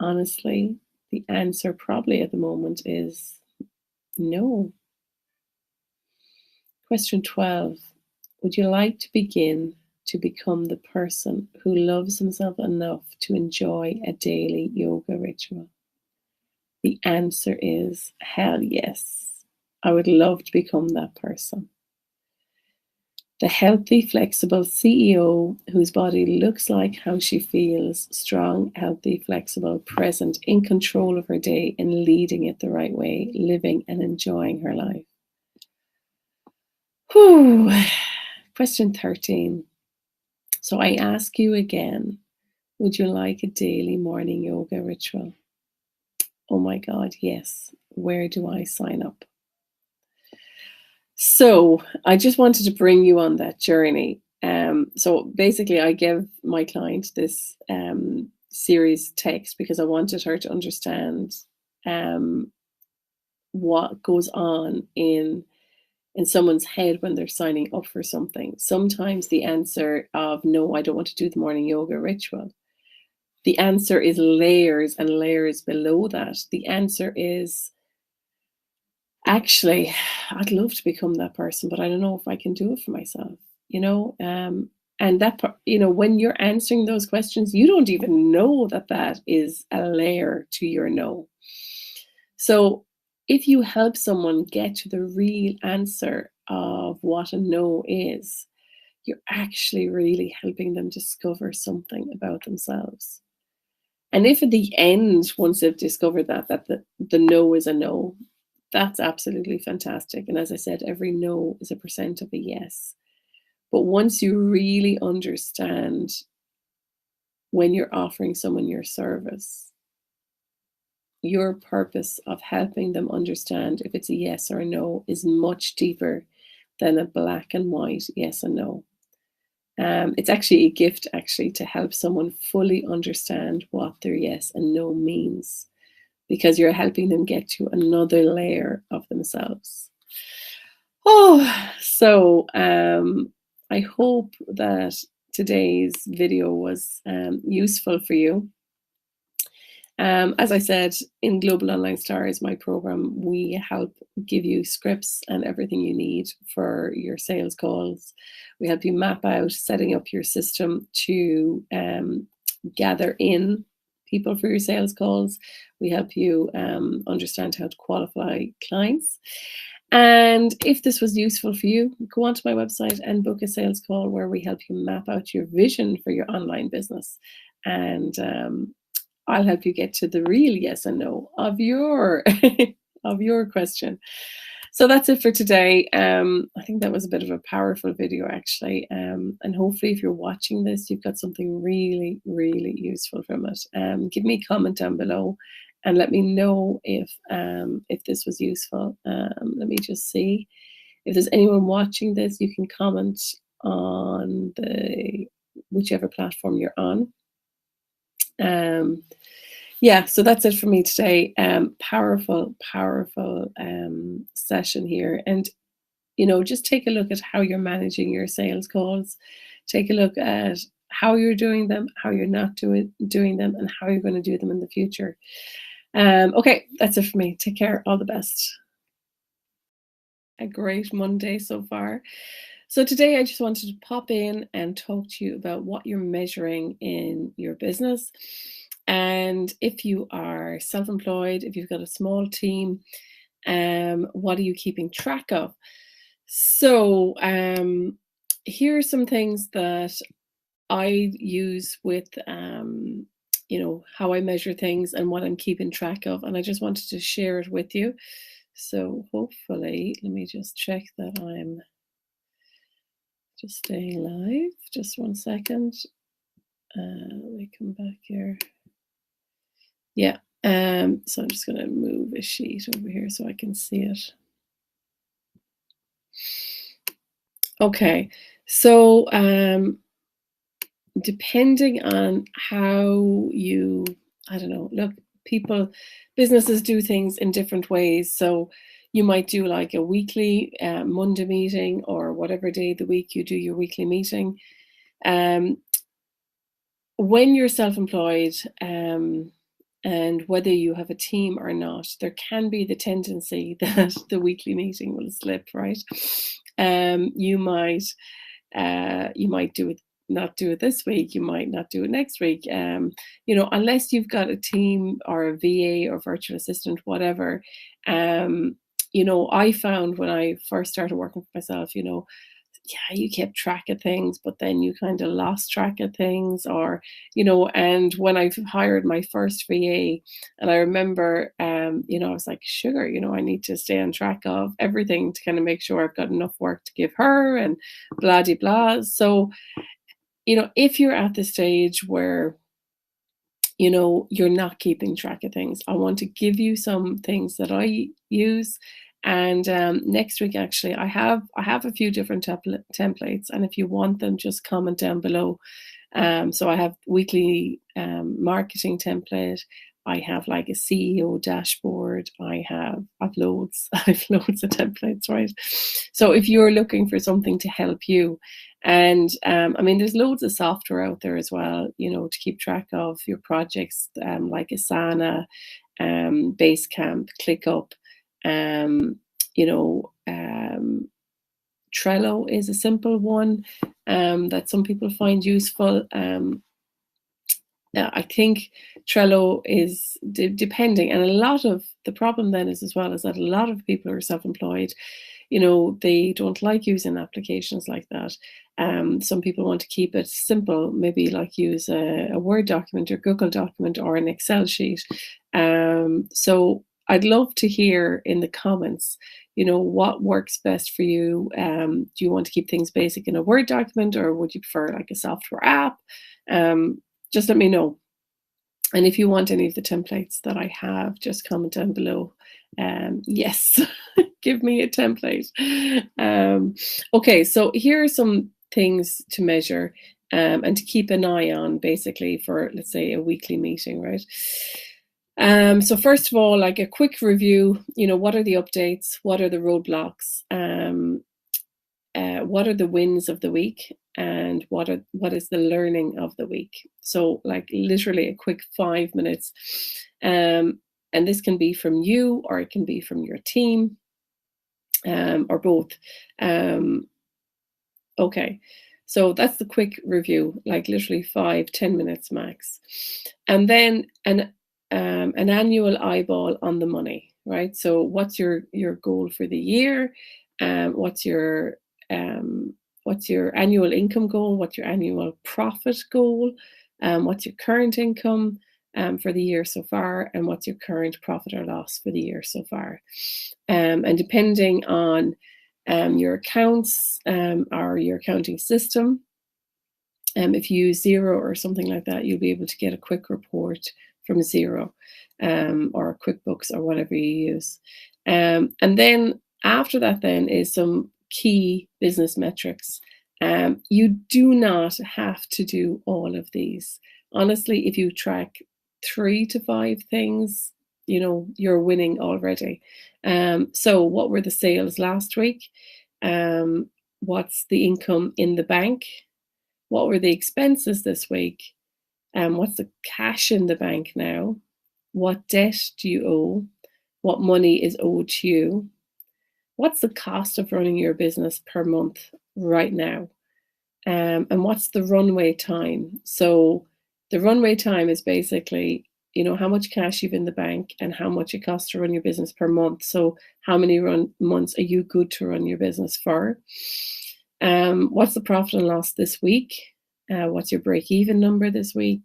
Honestly, the answer probably at the moment is no. Question 12. Would you like to begin to become the person who loves himself enough to enjoy a daily yoga ritual? The answer is hell yes. I would love to become that person. The healthy, flexible CEO whose body looks like how she feels, strong, healthy, flexible, present, in control of her day and leading it the right way, living and enjoying her life. Whew. Question 13. So I ask you again, would you like a daily morning yoga ritual? Oh my God, yes. Where do I sign up? So I just wanted to bring you on that journey. So basically I give my client this series text because I wanted her to understand what goes on in someone's head when they're signing up for something. Sometimes the answer of no, I don't want to do the morning yoga ritual. The answer is layers and layers below that. The answer is, actually, I'd love to become that person, but I don't know if I can do it for myself, and that, when you're answering those questions, you don't even know that is a layer to your no. So if you help someone get to the real answer of what a no is, you're actually really helping them discover something about themselves. And if at the end, once they've discovered that the no is a no, that's absolutely fantastic. And as I said, every no is a percent of a yes. But once you really understand when you're offering someone your service, your purpose of helping them understand if it's a yes or a no is much deeper than a black and white yes and no. It's actually a gift to help someone fully understand what their yes and no means, because you're helping them get to another layer of themselves. So I hope that today's video was useful for you. As I said, in Global Online Stars, my program, we help give you scripts and everything you need for your sales calls. We help you map out setting up your system to gather in people for your sales calls. We help you understand how to qualify clients. And if this was useful for you, go onto my website and book a sales call where we help you map out your vision for your online business. And I'll help you get to the real yes and no of your of your question. So that's it for today. I think that was a bit of a powerful video, actually. And hopefully, if you're watching this, you've got something really, really useful from it. Give me a comment down below and let me know if this was useful. Let me just see. If there's anyone watching this, you can comment on whichever platform you're on. Yeah, so that's it for me today. Powerful session here. And, just take a look at how you're managing your sales calls. Take a look at how you're doing them, how you're not doing them, and how you're going to do them in the future. Okay, that's it for me. Take care. All the best. A great Monday so far. So today I just wanted to pop in and talk to you about what you're measuring in your business. And if you are self-employed, if you've got a small team, what are you keeping track of? So here are some things that I use with, how I measure things and what I'm keeping track of. And I just wanted to share it with you. So hopefully, let me just check that I'm just staying live. Just 1 second. Let me come back here. Yeah, so I'm just going to move a sheet over here so I can see it. Okay, so depending on how you, look, businesses do things in different ways. So you might do like a weekly Monday meeting, or whatever day of the week you do your weekly meeting. When you're self-employed, and whether you have a team or not, there can be the tendency that the weekly meeting will slip, right? You might not do it this week. You might not do it next week. Unless you've got a team or a VA or virtual assistant, whatever. I found when I first started working for myself, you kept track of things, but then you kind of lost track of things, or, and when I hired my first VA, and I remember, I was like, sugar, I need to stay on track of everything to kind of make sure I've got enough work to give her, and blah, de blah. So, if you're at the stage where, you're not keeping track of things, I want to give you some things that I use. And next week, actually, I have a few different templates, and if you want them, just comment down below. So I have weekly marketing template. I have like a CEO dashboard. I've loads of templates, right? So if you're looking for something to help you, and there's loads of software out there as well, to keep track of your projects, like Asana, Basecamp, ClickUp. Trello is a simple one that some people find useful. I think Trello is depending, and a lot of the problem then is as well is that a lot of people who are self-employed, you know, they don't like using applications like that. Some people want to keep it simple, maybe like use a Word document or Google document or an Excel sheet. So I'd love to hear in the comments, you know, what works best for you. Do you want to keep things basic in a Word document, or would you prefer like a software app? Just let me know. And if you want any of the templates that I have, just comment down below. Yes, give me a template. Okay, so here are some things to measure and to keep an eye on, basically, for, let's say, a weekly meeting, right? So first of all, like a quick review, you know, what are the updates? What are the roadblocks? What are the wins of the week? And what is the learning of the week? So like literally a quick 5 minutes. And this can be from you, or it can be from your team, or both. Okay, so that's the quick review, like literally 5-10 minutes max. And then an annual eyeball on the money, right? So what's your goal for the year? What's your annual income goal? What's your annual profit goal? What's your current income for the year so far? And what's your current profit or loss for the year so far? And depending on your accounts or your accounting system, if you use Xero or something like that, you'll be able to get a quick report from Xero or QuickBooks or whatever you use. And then after that then is some key business metrics. You do not have to do all of these. Honestly, if you track 3 to 5 things, you know, you're winning already. So what were the sales last week? What's the income in the bank? What were the expenses this week? What's the cash in the bank now? What debt do you owe? What money is owed to you? What's the cost of running your business per month right now? And what's the runway time? So the runway time is basically, you know, how much cash you've in the bank and how much it costs to run your business per month. So how many months are you good to run your business for? What's the profit and loss this week? What's your break-even number this week?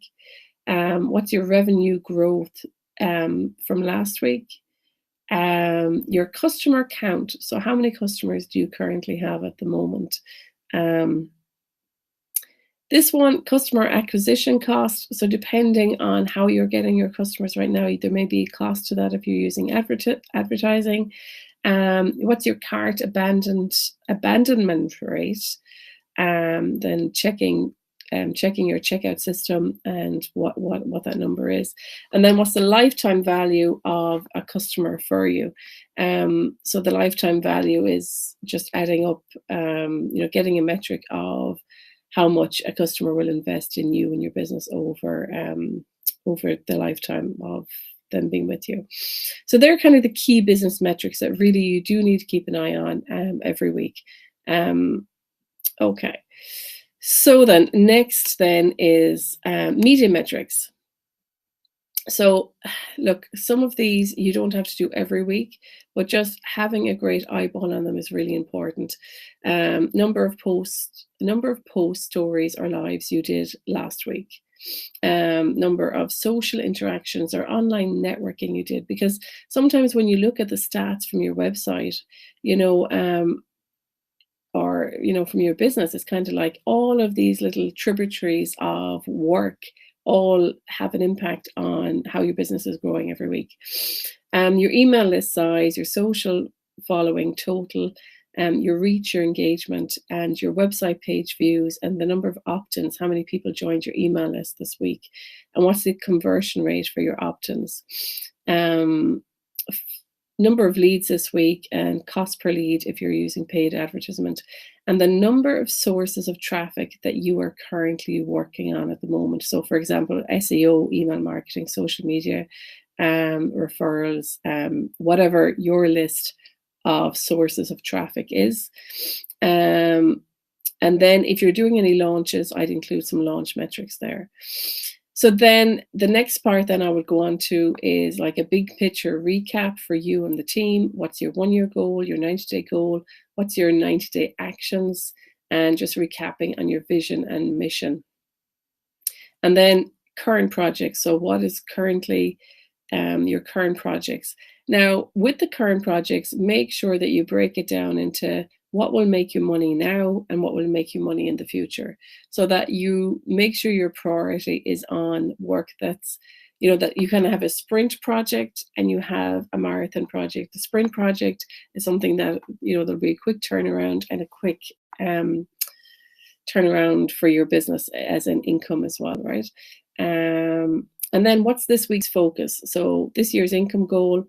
What's your revenue growth from last week? Your customer count. So how many customers do you currently have at the moment? This one, customer acquisition cost. So depending on how you're getting your customers right now, there may be a cost to that if you're using advertising. What's your cart abandonment rate? Then checking your checkout system and what that number is. And then what's the lifetime value of a customer for you? So the lifetime value is just adding up, you know, getting a metric of how much a customer will invest in you and your business over the lifetime of them being with you. So they're kind of the key business metrics that really you do need to keep an eye on every week. Okay. So then next then is media metrics. So look, some of these you don't have to do every week, but just having a great eyeball on them is really important. Number of posts, stories or lives you did last week. Number of social interactions or online networking you did, because sometimes when you look at the stats from your website, you know, or, you know, from your business, it's kind of like all of these little tributaries of work all have an impact on how your business is growing every week. Your email list size, your social following total, your reach, your engagement, and your website page views, and the number of opt-ins, how many people joined your email list this week, and what's the conversion rate for your opt-ins. Number of leads this week and cost per lead if you're using paid advertisement, and the number of sources of traffic that you are currently working on at the moment. So for example, SEO, email marketing, social media, referrals, whatever your list of sources of traffic is. And then if you're doing any launches, I'd include some launch metrics there. So then the next part then I would go on to is like a big picture recap for you and the team. What's your 1 year goal, your 90-day goal? What's your 90-day actions? And just recapping on your vision and mission. And then current projects. So what is currently your current projects? Now, with the current projects, make sure that you break it down into what will make you money now and what will make you money in the future, so that you make sure your priority is on work that's, that you kind of have a sprint project and you have a marathon project. The sprint project is something that, there'll be a quick turnaround and a quick turnaround for your business as an income as well, right? And then what's this week's focus? So this year's income goal,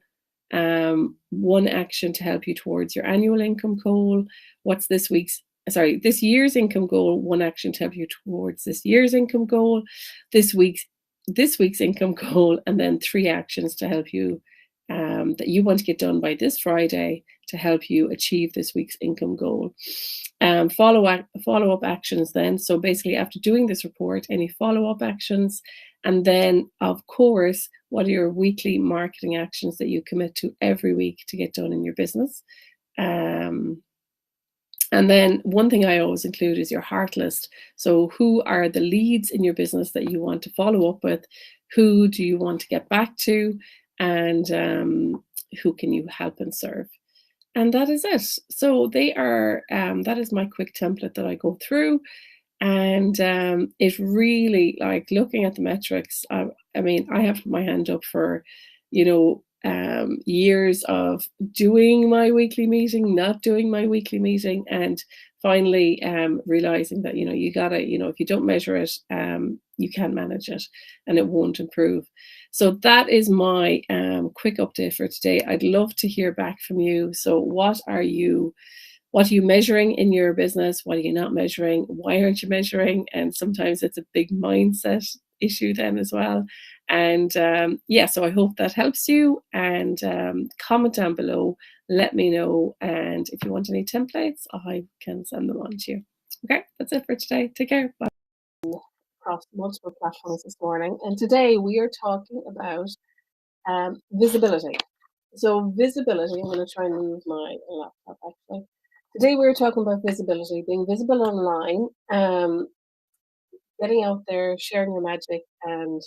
one action to help you towards your annual income goal. What's this year's income goal, one action to help you towards this year's income goal, this week's income goal, and then 3 actions to help you that you want to get done by this Friday to help you achieve this week's income goal. Follow-up actions then. So basically, after doing this report, any follow-up actions, and then of course, what are your weekly marketing actions that you commit to every week to get done in your business? And then one thing I always include is your heart list. So who are the leads in your business that you want to follow up with? Who do you want to get back to? And who can you help and serve? And that is it. So they are, that is my quick template that I go through. And it really, like, looking at the metrics, I mean, I have my hand up for, years of doing my weekly meeting, not doing my weekly meeting, and finally realizing that, you gotta, if you don't measure it, you can't manage it and it won't improve. So that is my quick update for today. I'd love to hear back from you. So what are you measuring in your business? What are you not measuring? Why aren't you measuring? And sometimes it's a big mindset issue then as well. And so I hope that helps you. And comment down below, let me know. And if you want any templates, I can send them on to you. Okay, that's it for today. Take care. Bye. Across multiple platforms this morning. And today we are talking about visibility. So visibility, I'm going to try and move my laptop actually. Today we're talking about visibility, being visible online, getting out there, sharing your magic, and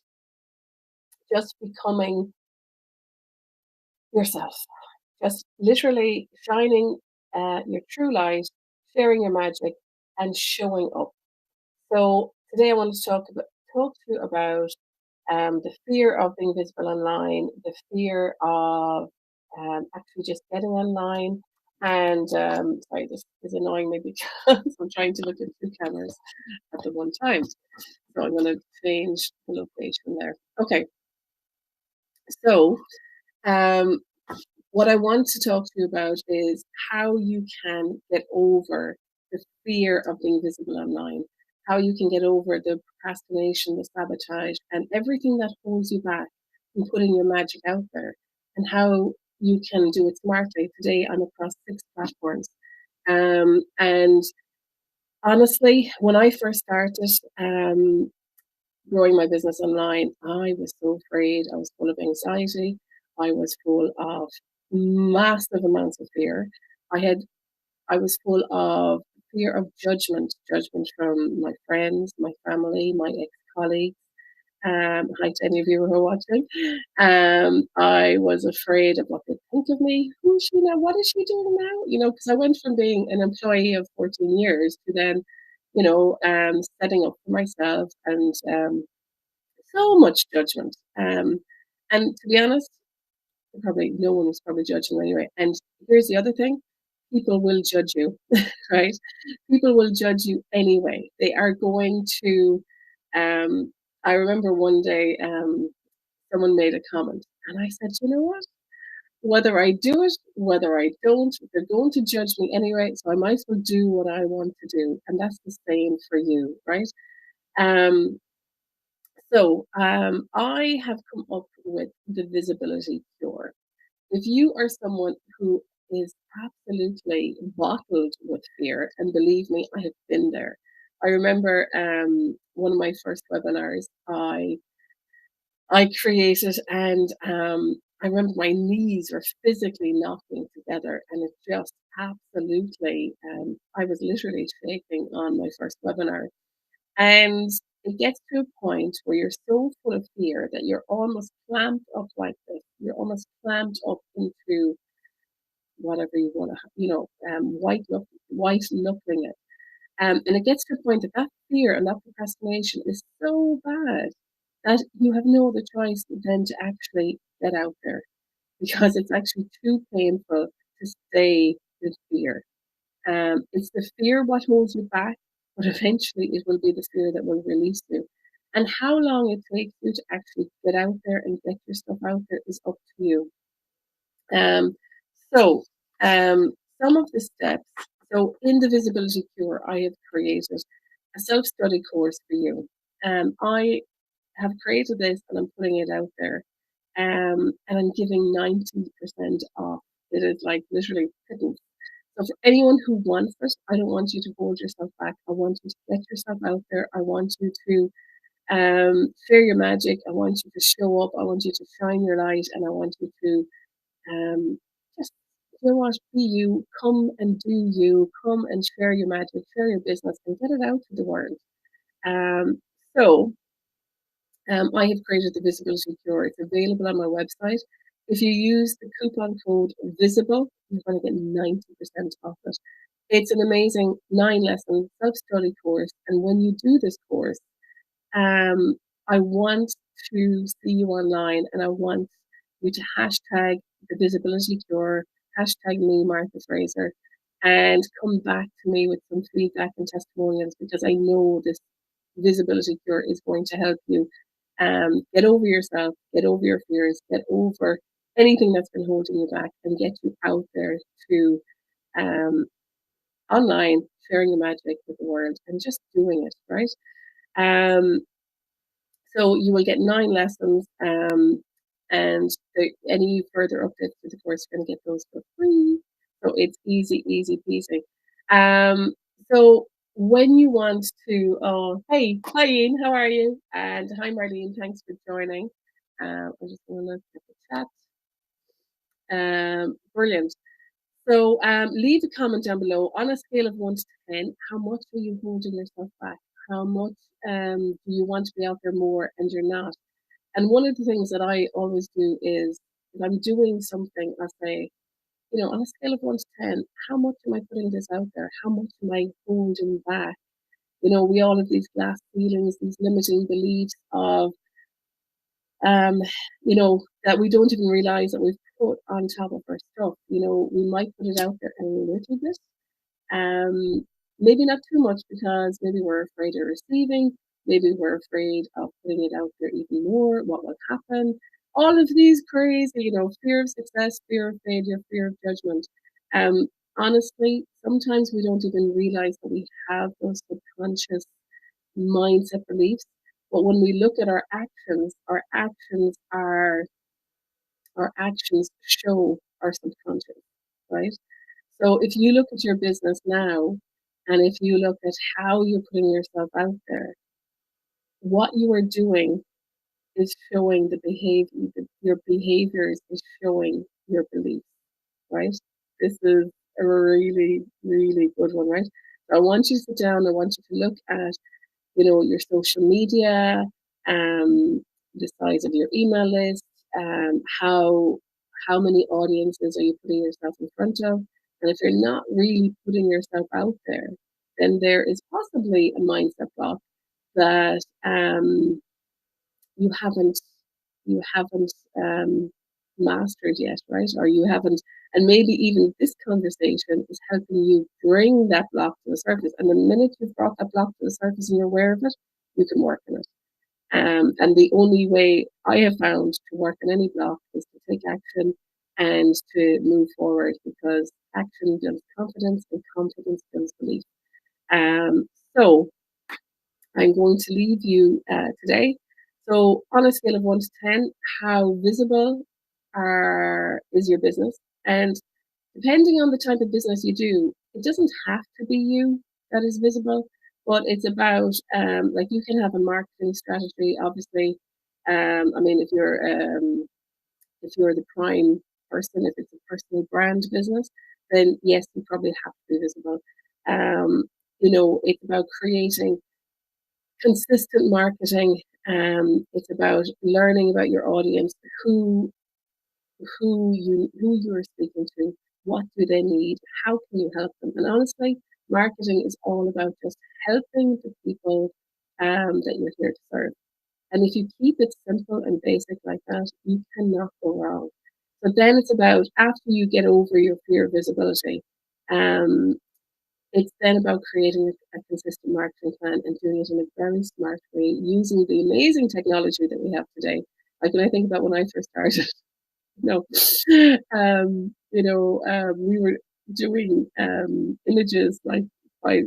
just becoming yourself. Just literally shining your true light, sharing your magic, and showing up. So today I want to talk to you about the fear of being visible online, the fear of actually just getting online. And sorry, this is annoying me because I'm trying to look at 2 cameras at the one time. So I'm going to change the location there. Okay. So what I want to talk to you about is how you can get over the fear of being visible online, how you can get over the procrastination, the sabotage, and everything that holds you back from putting your magic out there, and how you can do it smartly. Today I'm across 6 platforms. And honestly, when I first started growing my business online, I was so afraid. I was full of anxiety. I was full of massive amounts of fear. I was full of fear of judgment from my friends, my family, my ex-colleagues. Hi to any of you who are watching. I was afraid of what they think of me. Who is she now? What is she doing now? Because I went from being an employee of 14 years to then, setting up for myself, and so much judgment. And to be honest, probably no one was probably judging anyway. And here's the other thing: people will judge you, right? People will judge you anyway. They are going to. I remember one day someone made a comment, and I said, you know what? Whether I do it, whether I don't, they're going to judge me anyway. So I might as well do what I want to do, and that's the same for you, right? So I have come up with the visibility cure. If you are someone who is absolutely bottled with fear, and believe me, I have been there. I remember one of my first webinars, I I created, and I remember my knees were physically knocking together, and it just absolutely, I was literally shaking on my first webinar. And it gets to a point where you're so full of fear that you're almost clamped up like this. You're almost clamped up into whatever you want to, white knuckling it. And it gets to a point that that fear and that procrastination is so bad that you have no other choice than to actually get out there, because it's actually too painful to stay with fear. It's the fear what holds you back, but eventually it will be the fear that will release you. And how long it takes you to actually get out there and get your stuff out there is up to you. Um, so, some of the steps. So, in the Visibility Cure, I have created a self-study course for you. I have created this and I'm putting it out there. And I'm giving 90% off. It is like literally pittance. So for anyone who wants it, I don't want you to hold yourself back. I want you to get yourself out there. I want you to share your magic. I want you to show up. I want you to shine your light, and I want you to just, you know what, be you. Come and do you. Come and share your magic, share your business, and get it out to the world. Um, so I have created the Visibility Cure. It's available on my website. If you use the coupon code VISIBLE, you're going to get 90% off it. It's an amazing 9-lesson self-study course. And when you do this course, I want to see you online, and I want you to hashtag the Visibility Cure, hashtag me, Martha Fraser, and come back to me with some feedback and testimonials, because I know this Visibility Cure is going to help you get over yourself, get over your fears, get over anything that's been holding you back, and get you out there to um, online, sharing your magic with the world and just doing it, right? Um, so you will get 9 lessons, and any further updates to the course, you're going to get those for free. So it's easy, easy peasy. So when you want to, oh, hey, hi Ian, how are you? And hi Marlene, thanks for joining. I'm just going to look at the chat. Brilliant. So leave a comment down below. On a scale of 1 to 10, how much are you holding yourself back? How much do you want to be out there more and you're not? And one of the things that I always do is, if I'm doing something, I say, on a scale of 1 to 10, how much am I putting this out there? How much am I holding back? We all have these glass ceilings, these limiting beliefs of, that we don't even realize that we've put on top of our stuff. We might put it out there a little bit, maybe not too much, because maybe we're afraid of receiving, maybe we're afraid of putting it out there even more, what will happen. All of these crazy, fear of success, fear of failure, fear of judgment. Honestly, sometimes we don't even realize that we have those subconscious mindset beliefs. But when we look at our actions show our subconscious, right? So if you look at your business now, and if you look at how you're putting yourself out there, what you are doing is showing the behavior, your behaviors is showing your beliefs, right? This is a really, really good one, right? So I want you to sit down, I want you to look at, your social media, the size of your email list, how many audiences are you putting yourself in front of? And if you're not really putting yourself out there, then there is possibly a mindset block that you haven't mastered yet, right? Or you haven't, and maybe even this conversation is helping you bring that block to the surface. And the minute you've brought that block to the surface and you're aware of it, you can work on it. And the only way I have found to work on any block is to take action and to move forward, because action builds confidence and confidence builds belief. So I'm going to leave you today. So on a scale of 1 to 10, how visible is your business? And depending on the type of business you do, it doesn't have to be you that is visible, but it's about, like, you can have a marketing strategy, obviously, I mean, if you're the prime person, if it's a personal brand business, then yes, you probably have to be visible. Um, it's about creating consistent marketing. It's about learning about your audience, who who you're speaking to, what do they need, how can you help them. And honestly, marketing is all about just helping the people that you're here to serve. And if you keep it simple and basic like that, you cannot go wrong. So then it's about, after you get over your fear of visibility, um, it's then about creating a consistent marketing plan and doing it in a very smart way, using the amazing technology that we have today. Like when I think about when I first started, no, we were doing images like by,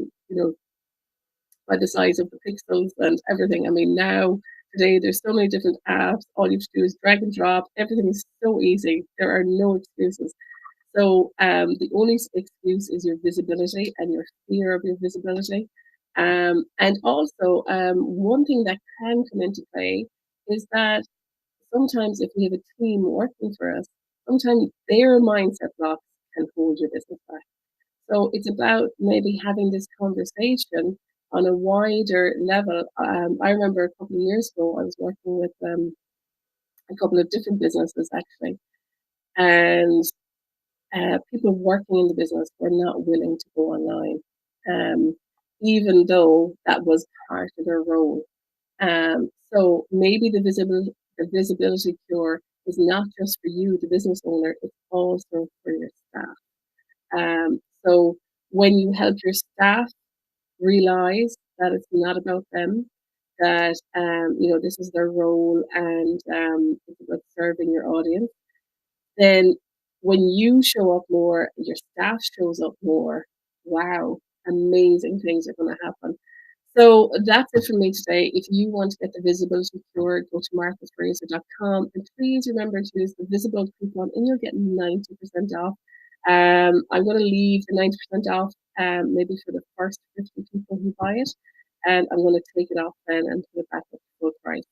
by the size of the pixels and everything. I mean, now, today, there's so many different apps. All you have to do is drag and drop. Everything is so easy. There are no excuses. So the only excuse is your visibility and your fear of your visibility. And also, one thing that can come into play is that sometimes if we have a team working for us, sometimes their mindset blocks can hold your business back. So it's about maybe having this conversation on a wider level. I remember a couple of years ago, I was working with a couple of different businesses actually, and people working in the business were not willing to go online, um, even though that was part of their role. So maybe the visibility cure is not just for you, the business owner; it's also for your staff. So when you help your staff realize that it's not about them, that this is their role, and it's about serving your audience, then when you show up more, your staff shows up more. Wow, amazing things are going to happen. So that's it for me today. If you want to get the visibility cure, go to marketfraser.com, and please remember to use the visible coupon and you'll get 90% off. I'm going to leave the 90% off maybe for the first 50 people who buy it, and I'm going to take it off then and put it back at full price.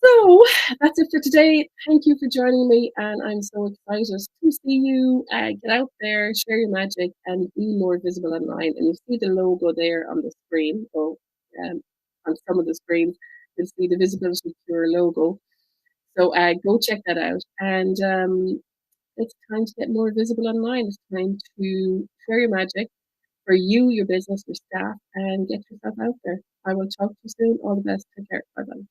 So that's it for today. Thank you for joining me, and I'm so excited to see you. Get out there, share your magic, and be more visible online. And you see the logo there on the screen. So on some of the screens, you'll see the Visibility Cure logo. So go check that out. And it's time to get more visible online. It's time to share your magic for you, your business, your staff, and get yourself out there. I will talk to you soon. All the best. Take care. Bye bye.